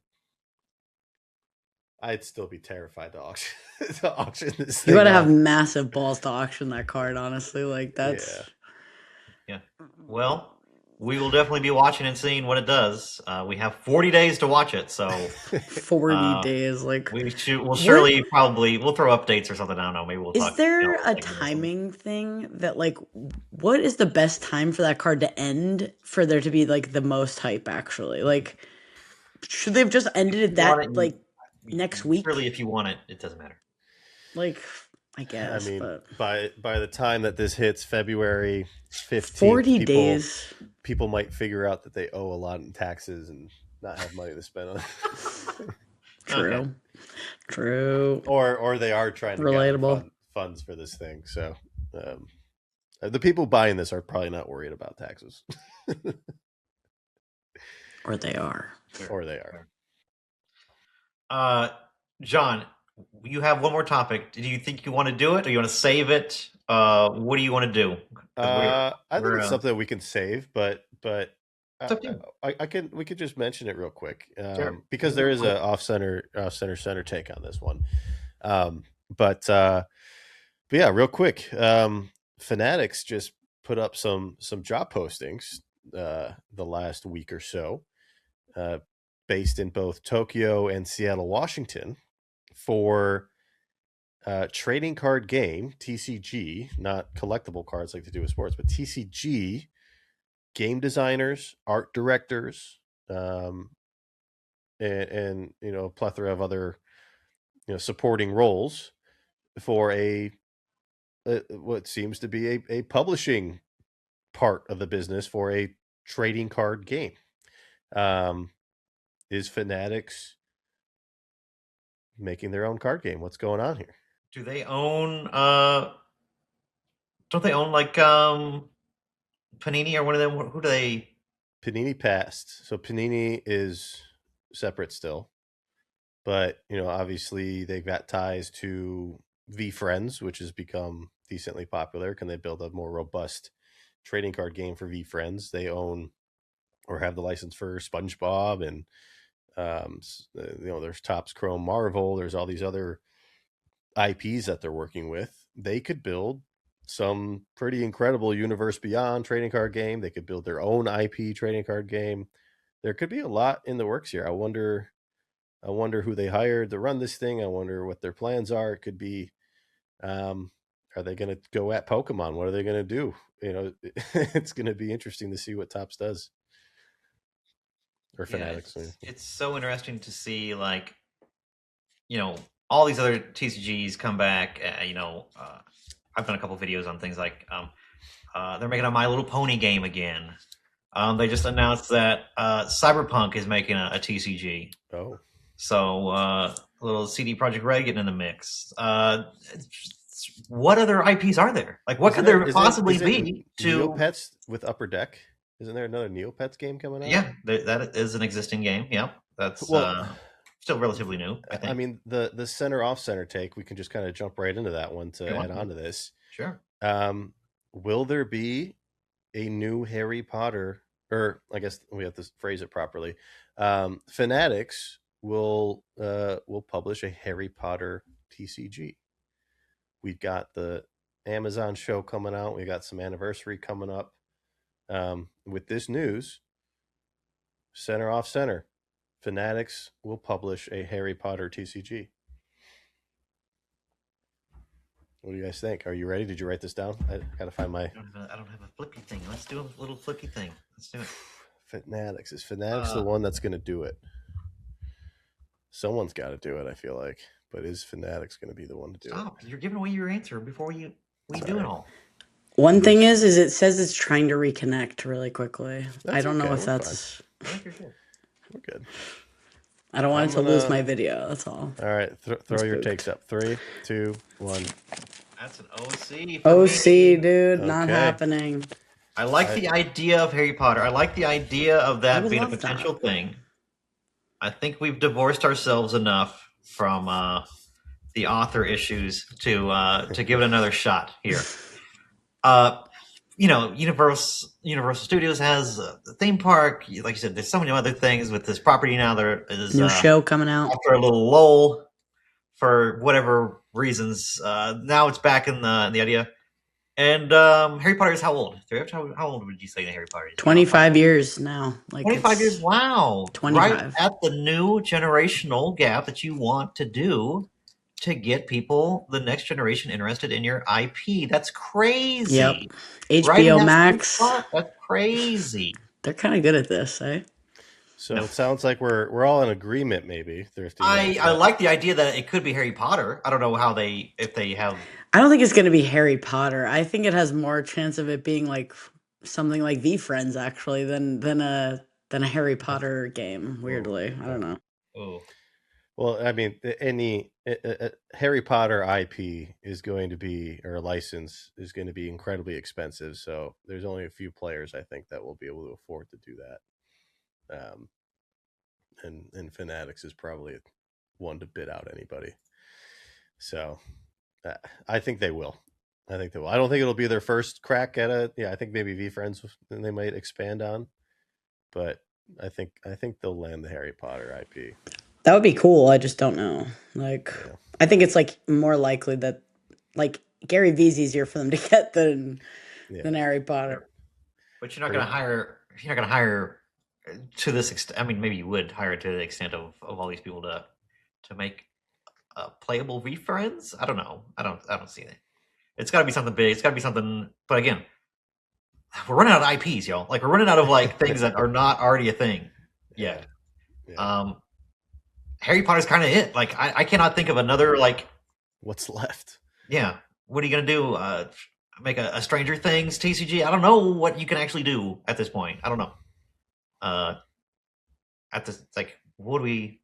I'd still be terrified to auction, to auction this thing You gotta off. have massive balls to auction that card, honestly. Like, that's... Yeah. Well, we will definitely be watching and seeing what it does. We have 40 days to watch it, so 40 days, like... we'll surely probably, we'll throw updates or something. I don't know. Maybe we'll talk. Is there a timing thing that, like, what is the best time for that card to end for there to be, like, the most hype, actually? Like, should they have just ended it that, like, next week? Really, if you want it, it doesn't matter. Like, I guess, I mean, but... by the time that this hits February 15th, 40 days. People might figure out that they owe a lot in taxes and not have money to spend on it. True. Okay. True. Or they are trying to get funds for this thing. So the people buying this are probably not worried about taxes. Or they are. Or they are. John, you have one more topic. Do you think you want to do it, or you want to save it? What do you want to do? I think it's something we can save, but we could just mention it real quick, sure. Because there is a off center take on this one. But yeah, real quick. Fanatics just put up some job postings the last week or so, based in both Tokyo and Seattle, Washington, for trading card game, TCG, not collectible cards like they do with sports, but TCG game designers, art directors, and a plethora of other supporting roles for what seems to be a publishing part of the business for a trading card game. Is Fanatics making their own card game? What's going on here? Do they own don't they own like Panini or one of them? Who do they? Panini passed. So Panini is separate still. But, obviously they've got ties to V-Friends, which has become decently popular. Can they build a more robust trading card game for V-Friends? They own or have the license for SpongeBob, and there's Topps Chrome Marvel. There's all these other IPs that they're working with. They could build some pretty incredible Universe Beyond trading card game. They could build their own IP trading card game. There could be a lot in the works here. I wonder who they hired to run this thing. I wonder what their plans are. It could be, are they going to go at Pokemon? What are they going to do? It's going to be interesting to see what Topps does. Or Fanatics. It's so interesting to see, like, all these other TCGs come back. I've done a couple videos on things like they're making a My Little Pony game again. They just announced that Cyberpunk is making a TCG. Oh. So a little CD Projekt Red getting in the mix. What other IPs are there? Like, what could there possibly be? Neopets with Upper Deck? Isn't there another Neopets game coming out? Yeah, that is an existing game. Yeah, that's still relatively new, I think. I mean, the center off center take, we can just kind of jump right into that one to add on to this. Sure. Will there be a new Harry Potter, or I guess we have to phrase it properly? Fanatics will publish a Harry Potter TCG. We've got the Amazon show coming out. We got some anniversary coming up. With this news, center off center, Fanatics will publish a Harry Potter TCG. What do you guys think? Are you ready? Did you write this down? I gotta find my. I don't have a flicky thing. Let's do a little flicky thing. Let's do it. Fanatics. Is Fanatics the one that's going to do it? Someone's got to do it, I feel like. But is Fanatics going to be the one to do it? Stop! You're giving away your answer before we do it all. One thing is it says it's trying to reconnect really quickly. I don't know if that's... We're good. I don't want it to lose my video, that's all. All right, throw your takes up. 3, 2, 1. That's an OC. OC, dude, not happening. I like the idea of Harry Potter. I like the idea of that being a potential thing. I think we've divorced ourselves enough from the author issues to give it another shot here. Universal Studios has the theme park. Like you said, there's so many other things with this property now. There is new show coming out after a little lull for whatever reasons. Now it's back in the idea. And Harry Potter is how old? How old would you say that Harry Potter is? 25 years now. 25 years. Wow. 25. Right at the new generational gap that you want to do to get people, the next generation, interested in your IP. That's crazy. Yep. HBO Max. That's crazy. They're kind of good at this, eh? So it sounds like we're all in agreement, maybe. I like the idea that it could be Harry Potter. I don't know if they have. I don't think it's going to be Harry Potter. I think it has more chance of it being like something like V-Friends actually than a Harry Potter game. Weirdly, I don't know. Oh. Well, I mean, any Harry Potter IP is going to be, or a license is going to be incredibly expensive. So there's only a few players, I think, that will be able to afford to do that. And Fanatics is probably one to bid out anybody. So I think they will. I don't think it'll be their first crack at it. Yeah, I think maybe V-Friends they might expand on, but I think they'll land the Harry Potter IP. That would be cool. I just don't know. I think it's like more likely that like Gary V's easier for them to get than Harry Potter. But you're not going to hire to this extent. I mean, maybe you would hire to the extent of all these people to make playable V-Friends. I don't know. I don't see it. It's got to be something big. It's got to be something. But again, we're running out of IPs, y'all. Like we're running out of like things that are not already a thing yet. Yeah. Harry Potter's kind of it. Like I cannot think of another like. What's left? Yeah. What are you gonna do? Make a Stranger Things TCG? I don't know what you can actually do at this point. I don't know. At this, like, what do we?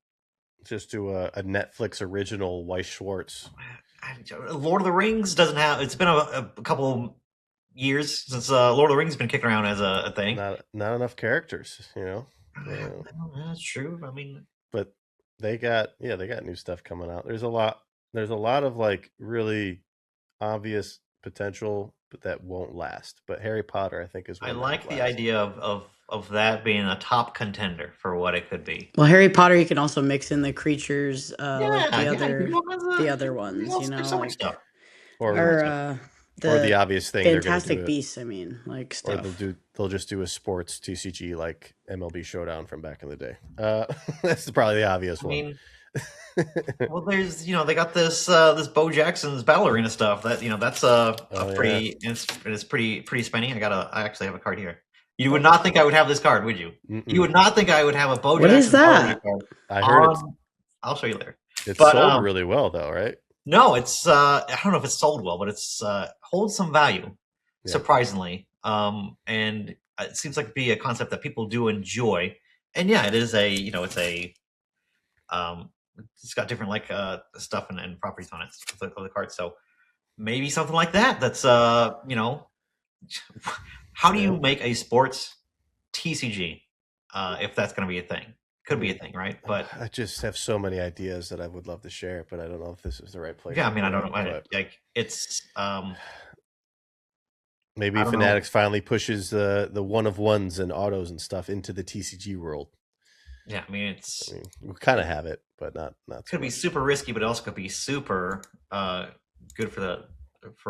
Just do a Netflix original Weiss Schwartz. Lord of the Rings doesn't have. It's been a couple years since Lord of the Rings has been kicking around as a thing. Not enough characters, That's true. I mean, but they got new stuff coming out. There's a lot of like really obvious potential, but that won't last. But Harry Potter, I think, is one. I like the idea of that being a top contender for what it could be. Well, Harry Potter, you can also mix in the creatures, like the other ones, stuff. Or the obvious thing, Fantastic Beasts. I mean, like stuff. Or they'll just do a sports TCG like MLB Showdown from back in the day. That's probably the obvious one. Well, there's they got this Bo Jackson's ballerina stuff that that's it's pretty spinning. I actually have a card here. You would not think I would have this card, would you? Mm-mm. You would not think I would have a Bo Jackson. What is that? Card. I heard it. I'll show you later. It's sold really well, though, right? No, it's I don't know if it's sold well, but it's holds some value, surprisingly. And it seems like it'd be a concept that people do enjoy. And yeah, it is it's got different like stuff and properties on it of the card. So maybe something like that. That's how do you make a sports TCG if that's going to be a thing? Could be a thing, right? But I just have so many ideas that I would love to share, but I don't know if this is the right place. Yeah, I mean, I don't know. It's maybe Fanatics finally pushes the one of ones and autos and stuff into the TCG world. Yeah, I mean, we kind of have it, but not. Could be super risky, but it also could be super good for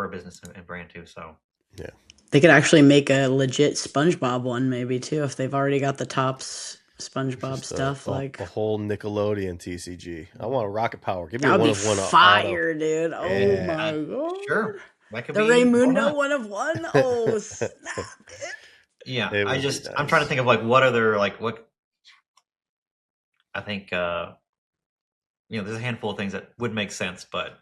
a business and brand too. So yeah, they could actually make a legit SpongeBob one, maybe too, if they've already got the Tops SpongeBob stuff. A whole Nickelodeon TCG. I want a Rocket Power. Give me a one of one. Fire, dude! Oh my god! Sure, that could be Raymundo one of one. Oh snap! Yeah, I'm trying to think of like what other like what. I think there's a handful of things that would make sense, but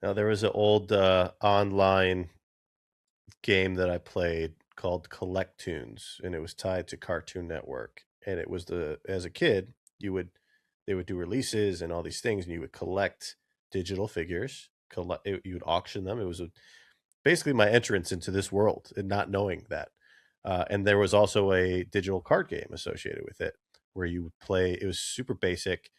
now there was an old online game that I played called Collect Tunes, and it was tied to Cartoon Network. And it was as a kid, they would do releases and all these things, and you would collect digital figures. You would auction them. It was basically my entrance into this world and not knowing that. And there was also a digital card game associated with it, where you would play. It was super basic,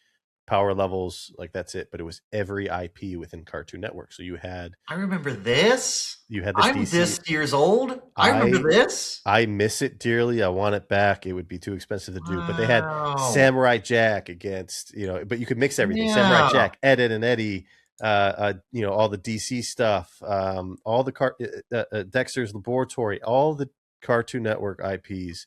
Power Levels, like that's it. But it was every IP within Cartoon Network. So you had. I remember this. You had the I'm DC. this years old. I remember this. I miss it dearly. I want it back. It would be too expensive to do. But they had Samurai Jack against, but you could mix everything. Yeah. Samurai Jack, Ed and Eddie, all the DC stuff, all the Dexter's Laboratory, all the Cartoon Network IPs.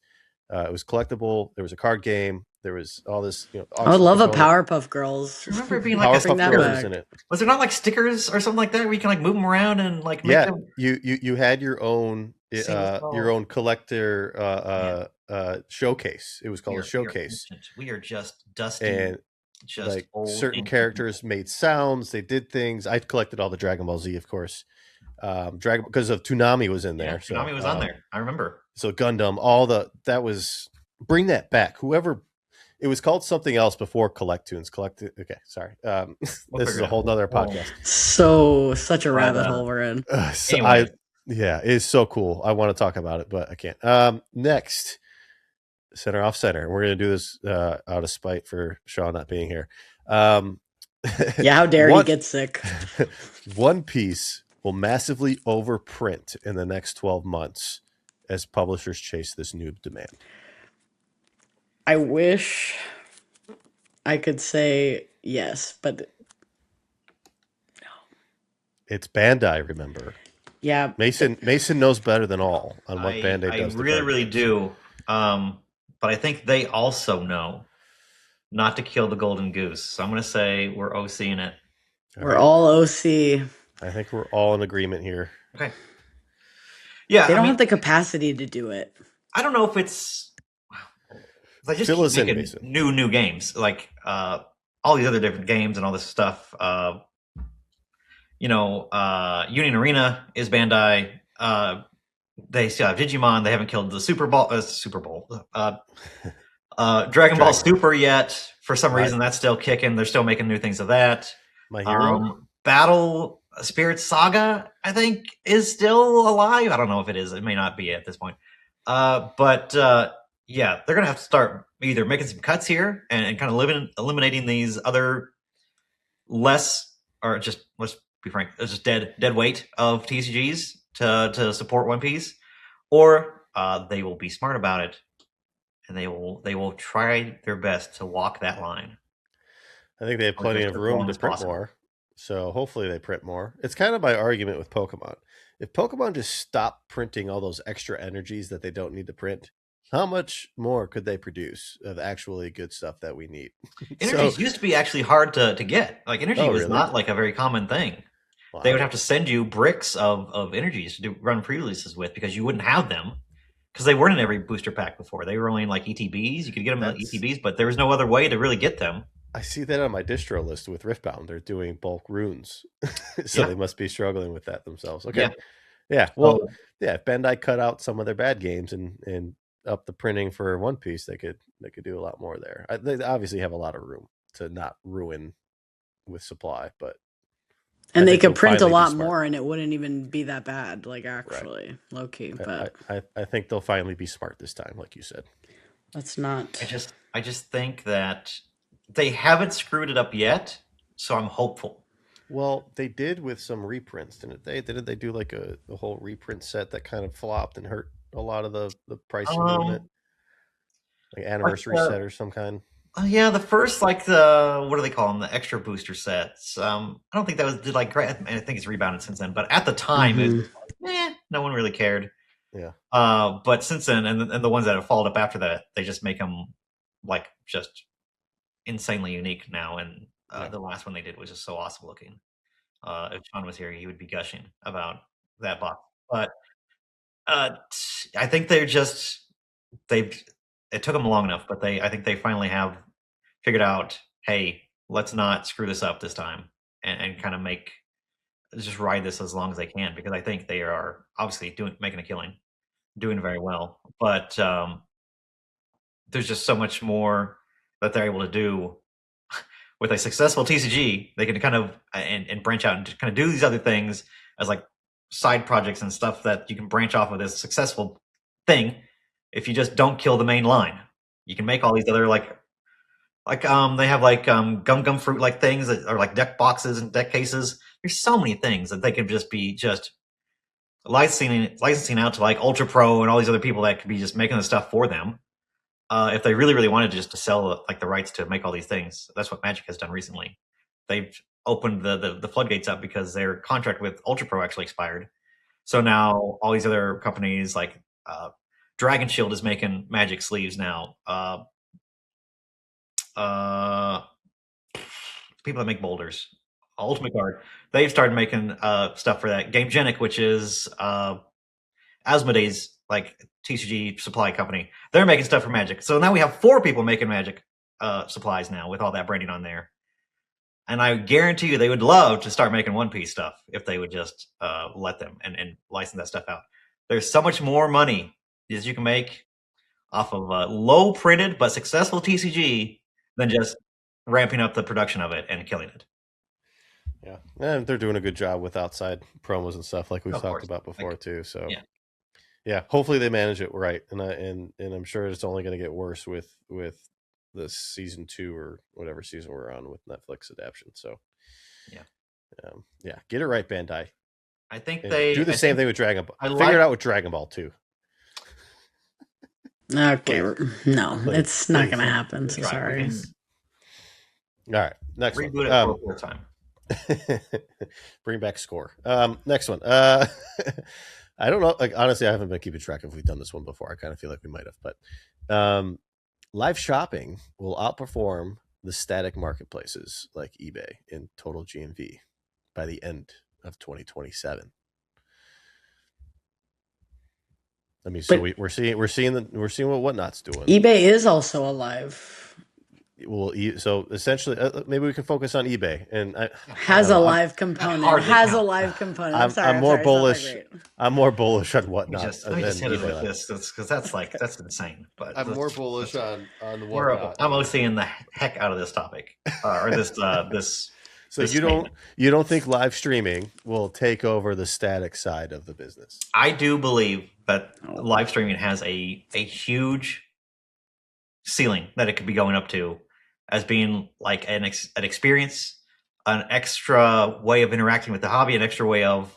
It was collectible. There was a card game. There was all this. I would love a Powerpuff Girls. I remember it being like Powerpuff Girls in it. Was there not like stickers or something like that where you can like move them around and like make them? You had your own collector showcase. It was called a showcase. We are just dusty. And just like certain characters made sounds. They did things. I collected all the Dragon Ball Z, of course. Because of Toonami was in there. Yeah, Toonami was on there. I remember. So Gundam, bring that back. Whoever. It was called something else before Collectoons. Okay, sorry. This is a whole nother podcast. Such a rabbit hole we're in. Anyway. It's so cool. I want to talk about it, but I can't. Next, center off center. We're going to do this out of spite for Sean not being here. How dare he get sick? One Piece will massively overprint in the next 12 months as publishers chase this new demand. I wish I could say yes, but no. It's Bandai, remember? Yeah. Mason knows better than all on what Bandai does. I really do. But I think they also know not to kill the golden goose. So I'm going to say we're OCing it. We're all OC. I think we're all in agreement here. Okay. Yeah. They don't have the capacity to do it. I don't know if it's... They just keep making new games, like all these other different games and all this stuff. Union Arena is Bandai. They still have Digimon. They haven't killed the Super Bowl. Dragon Ball Super yet. For some reason, that's still kicking. They're still making new things of that. My Hero. Battle Spirit Saga, I think, is still alive. I don't know if it is. It may not be at this point. Yeah, they're going to have to start either making some cuts here and kind of eliminating these other less, or just, let's be frank, just dead weight of TCGs to support One Piece, or they will be smart about it and they will try their best to walk that line. I think they have plenty of room to print more, so hopefully they print more. It's kind of my argument with Pokemon. If Pokemon just stopped printing all those extra energies that they don't need to print, how much more could they produce of actually good stuff that we need? Energies used to be actually hard to get. Like energy was not like a very common thing. Wow. They would have to send you bricks of energies to run pre-releases with because you wouldn't have them because they weren't in every booster pack before. They were only in like ETBs. You could get them in ETBs, but there was no other way to really get them. I see that on my distro list with Riftbound. They're doing bulk runes. So they must be struggling with that themselves. Okay. Yeah. Well, if Bandai cut out some of their bad games and up the printing for One Piece, they could do a lot more there. They obviously have a lot of room to not ruin with supply, but they could print a lot more and it wouldn't even be that bad, like actually low key. But I think they'll finally be smart this time, like you said. That's not. I just think that they haven't screwed it up yet, so I'm hopeful. Well, they did with some reprints, didn't they? Didn't they do like a whole reprint set that kind of flopped and hurt a lot of the pricing movement, like anniversary set or some kind? Yeah, the first what do they call them? The extra booster sets. I don't think that did like great. I think it's rebounded since then, but at the time, it was like, no one really cared. Yeah. But since then, and the ones that have followed up after that, they just make them like just insanely unique now. And the last one they did was just so awesome looking. If Sean was here, he would be gushing about that box. But I think it took them long enough, but I think they finally have figured out, hey, let's not screw this up this time and kind of just ride this as long as they can, because I think they are obviously making a killing, doing very well. But there's just so much more that they're able to do with a successful TCG. They can kind of and branch out and kind of do these other things as like side projects and stuff that you can branch off of this successful thing. If you just don't kill the main line, you can make all these other like Like they have like gum fruit like things that are like deck boxes and deck cases. There's so many things that they could just be just licensing out to like Ultra Pro and all these other people that could be just making the stuff for them. If they really wanted just to sell like the rights to make all these things. That's what Magic has done recently. They've opened the floodgates up because their contract with Ultra Pro actually expired. So now all these other companies like Dragon Shield is making Magic sleeves now. People that make boulders, Ultimate Guard, they've started making stuff for that. Gamegenic, which is Asmodee's like TCG supply company, they're making stuff for Magic. So now we have 4 people making Magic supplies now with all that branding on there. And I guarantee you they would love to start making One Piece stuff if they would just let them and license that stuff out. There's so much more money as you can make off of low printed but successful TCG than just ramping up the production of it and killing it. Yeah, and they're doing a good job with outside promos and stuff like we've Of talked course. about before too. So yeah, hopefully they manage it right, and I'm sure it's only going to get worse with the season 2 or whatever season we're on with Netflix adaptation. So get it right, Bandai. I think and they do the same thing with Dragon Ball. Figure it out with Dragon Ball too. Okay, no, it's not going to happen. So sorry. All right, next reboot one. It for a time. Bring back score. Next one. I don't know. Like honestly, I haven't been keeping track if we've done this one before. I kind of feel like we might have, but live shopping will outperform the static marketplaces like eBay in total GMV by the end of 2027. I mean, so we're seeing what Whatnot's doing. eBay is also alive. Well, so essentially, maybe we can focus on eBay and has a live component. I'm sorry. I'm more bullish. I'm more bullish on Whatnot. Let me just hit it with this because that's insane. But I'm more bullish on the Whatnot. I'm OCing the heck out of this topic or this this. So you don't think live streaming will take over the static side of the business? I do believe that live streaming has a huge ceiling that it could be going up to as being like an experience, an extra way of interacting with the hobby, an extra way of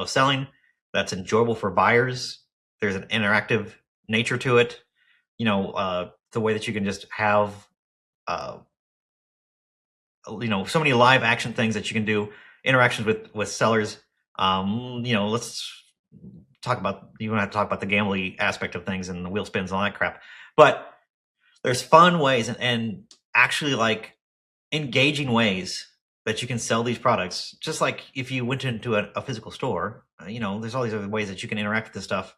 selling that's enjoyable for buyers. There's an interactive nature to it. The way that you can just have so many live action things that you can do, interactions with sellers. Let's talk about, you want to talk about the gambling aspect of things and the wheel spins and all that crap. But there's fun ways and actually like engaging ways that you can sell these products. Just like if you went into a physical store, there's all these other ways that you can interact with this stuff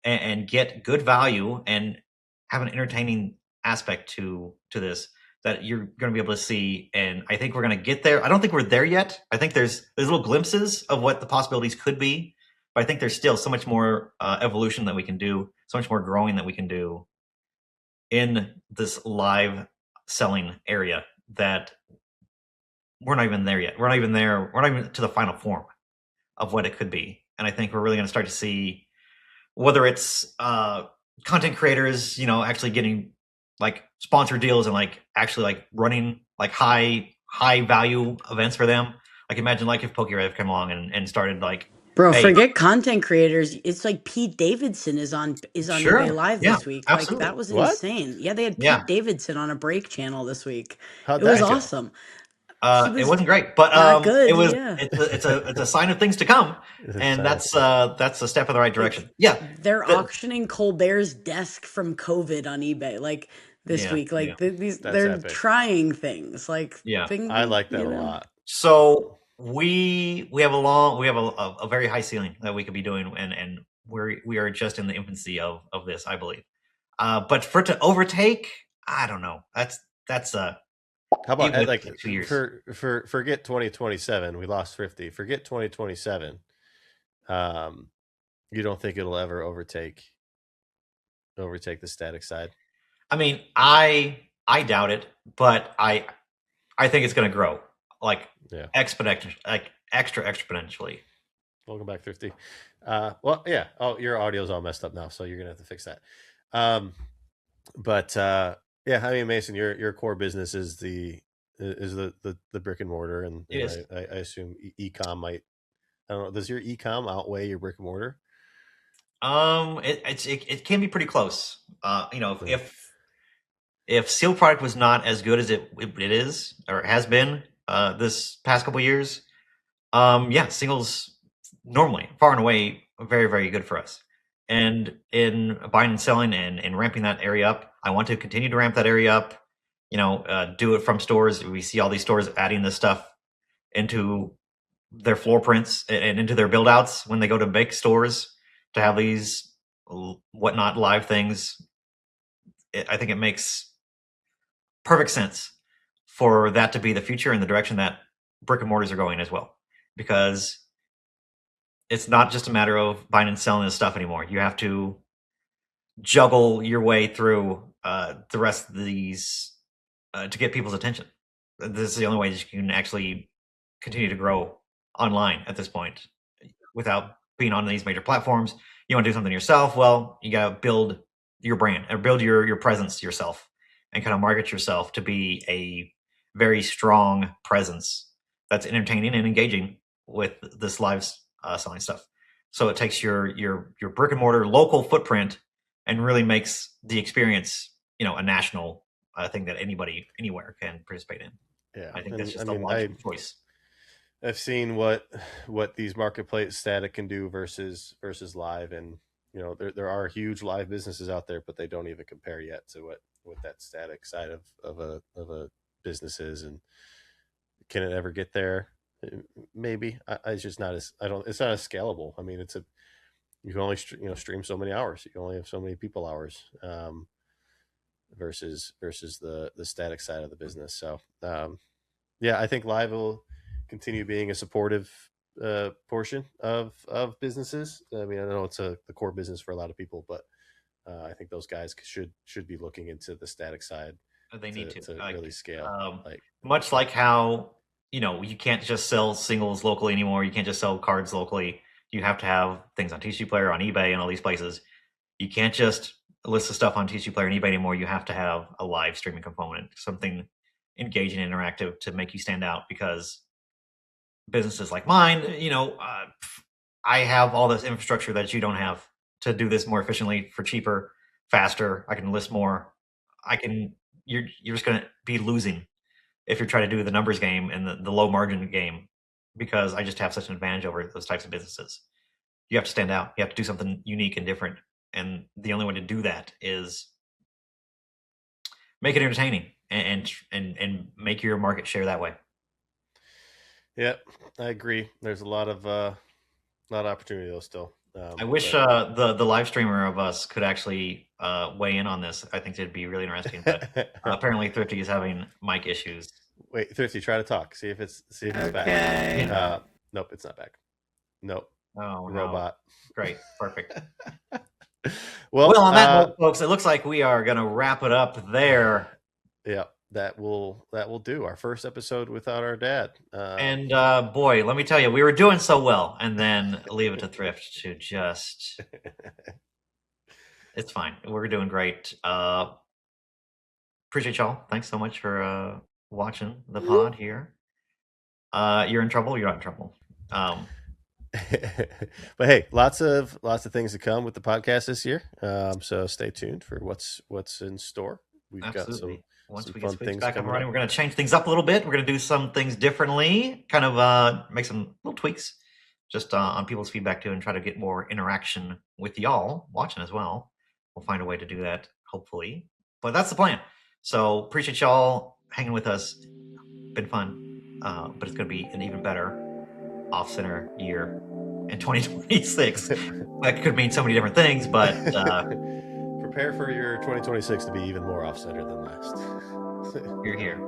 and get good value and have an entertaining aspect to this that you're going to be able to see. And I think we're going to get there. I don't think we're there yet. I think there's little glimpses of what the possibilities could be, but I think there's still so much more evolution that we can do, so much more growing that we can do in this live selling area that we're not even there yet. We're not even there. We're not even to the final form of what it could be. And I think we're really going to start to see whether it's content creators, actually getting like sponsor deals and like actually like running like high value events for them. Like imagine like if PokeRev came along and started like, bro, forget content creators. It's like Pete Davidson is on eBay Live this week. Absolutely. Like that was insane. Yeah, they had Pete Davidson on a break channel this week. How'd it was awesome. It wasn't great, but good, it was. Yeah. It's a sign of things to come, and that's a step in the right direction. They're auctioning Colbert's desk from COVID on eBay like this week. Like they're epic. Trying things like things, I like that a lot. So we have a very high ceiling that we could be doing, and we are just in the infancy of this, I believe. But for it to overtake, I don't know. That's how about like 2 years? Forget 2027. We lost 50. Forget 2027. You don't think it'll ever overtake the static side? I mean, I doubt it, but I think it's going to grow like exponentially, like exponentially. Welcome back, Thrifty. Well, yeah. Oh, your audio's all messed up now, so you're gonna have to fix that. But Yeah, I mean, Mason, your core business is the brick and mortar, and It is. I assume e-com might. I don't know. Does your e-com outweigh your brick and mortar? It can be pretty close. You know, Yeah. if sealed product was not as good as it is or has been this past couple years, yeah, singles normally far and away very, very good for us. And in buying and selling and ramping that area up, I want to continue to ramp that area up. You know, do it from stores. We see all these stores adding this stuff into their floor prints and into their build outs when they go to make stores to have these whatnot live things. I think it makes perfect sense for that to be the future and the direction that brick and mortars are going as well, because it's not just a matter of buying and selling this stuff anymore. You have to juggle your way through the rest of these to get people's attention. This is the only way that you can actually continue to grow online at this point without being on these major platforms. You want to do something yourself? Well, you got to build your brand or build your presence yourself and kind of market yourself to be a very strong presence that's entertaining and engaging with this live selling stuff. So it takes your brick and mortar local footprint and really makes the experience, you know, a national thing that anybody anywhere can participate in. Yeah, I think and that's just I a mean, logical choice. I've seen what these marketplace static can do versus live, and you know there are huge live businesses out there, but they don't even compare yet to what that static side of a business is. And can it ever get there? Maybe. It's just not as I don't. It's not as scalable. I mean, you can only stream so many hours. You can only have so many people hours. Versus the static side of the business. So yeah, I think live will continue being a supportive portion of businesses. I mean, I know it's the core business for a lot of people, but I think those guys should be looking into the static side They need to like, really scale. Much like how, you know, you can't just sell singles locally anymore. You can't just sell cards locally. You have to have things on TCG Player, on eBay, and all these places. You can't just list the stuff on TCG Player and eBay anymore. You have to have a live streaming component, something engaging and interactive to make you stand out, because businesses like mine, you know, I have all this infrastructure that you don't have to do this more efficiently, for cheaper, faster. I can list more. You're just going to be losing if you're trying to do the numbers game and the low margin game, because I just have such an advantage over those types of businesses. You have to stand out. You have to do something unique and different. And the only way to do that is make it entertaining and make your market share that way. Yeah, I agree. There's a lot of opportunity though still. I wish the live streamer of us could actually weigh in on this. I think it'd be really interesting. But apparently, Thrifty is having mic issues. Wait, Thrifty, try to talk. See if it's back. Nope, it's not back. Nope. Oh, robot. No. Great, perfect. well, on that note, folks, it looks like we are going to wrap it up there. Yeah, that will do our first episode without our dad. And boy, let me tell you, we were doing so well, and then leave it to Thrift to just. It's fine. We're doing great. Appreciate y'all. Thanks so much for watching the pod here. You're in trouble. You're not in trouble. But hey, lots of things to come with the podcast this year. So stay tuned for what's in store. We've Absolutely. got Once some we fun get Squeaks things back up and coming running, up. we're going to change things up a little bit. We're going to do some things differently, kind of make some little tweaks just on people's feedback too, and try to get more interaction with y'all watching as well. We'll find a way to do that, hopefully. But that's the plan. So appreciate y'all hanging with us. Been fun, but it's going to be an even better off-center year in 2026. That could mean so many different things, but prepare for your 2026 to be even more off-center than last. You're here.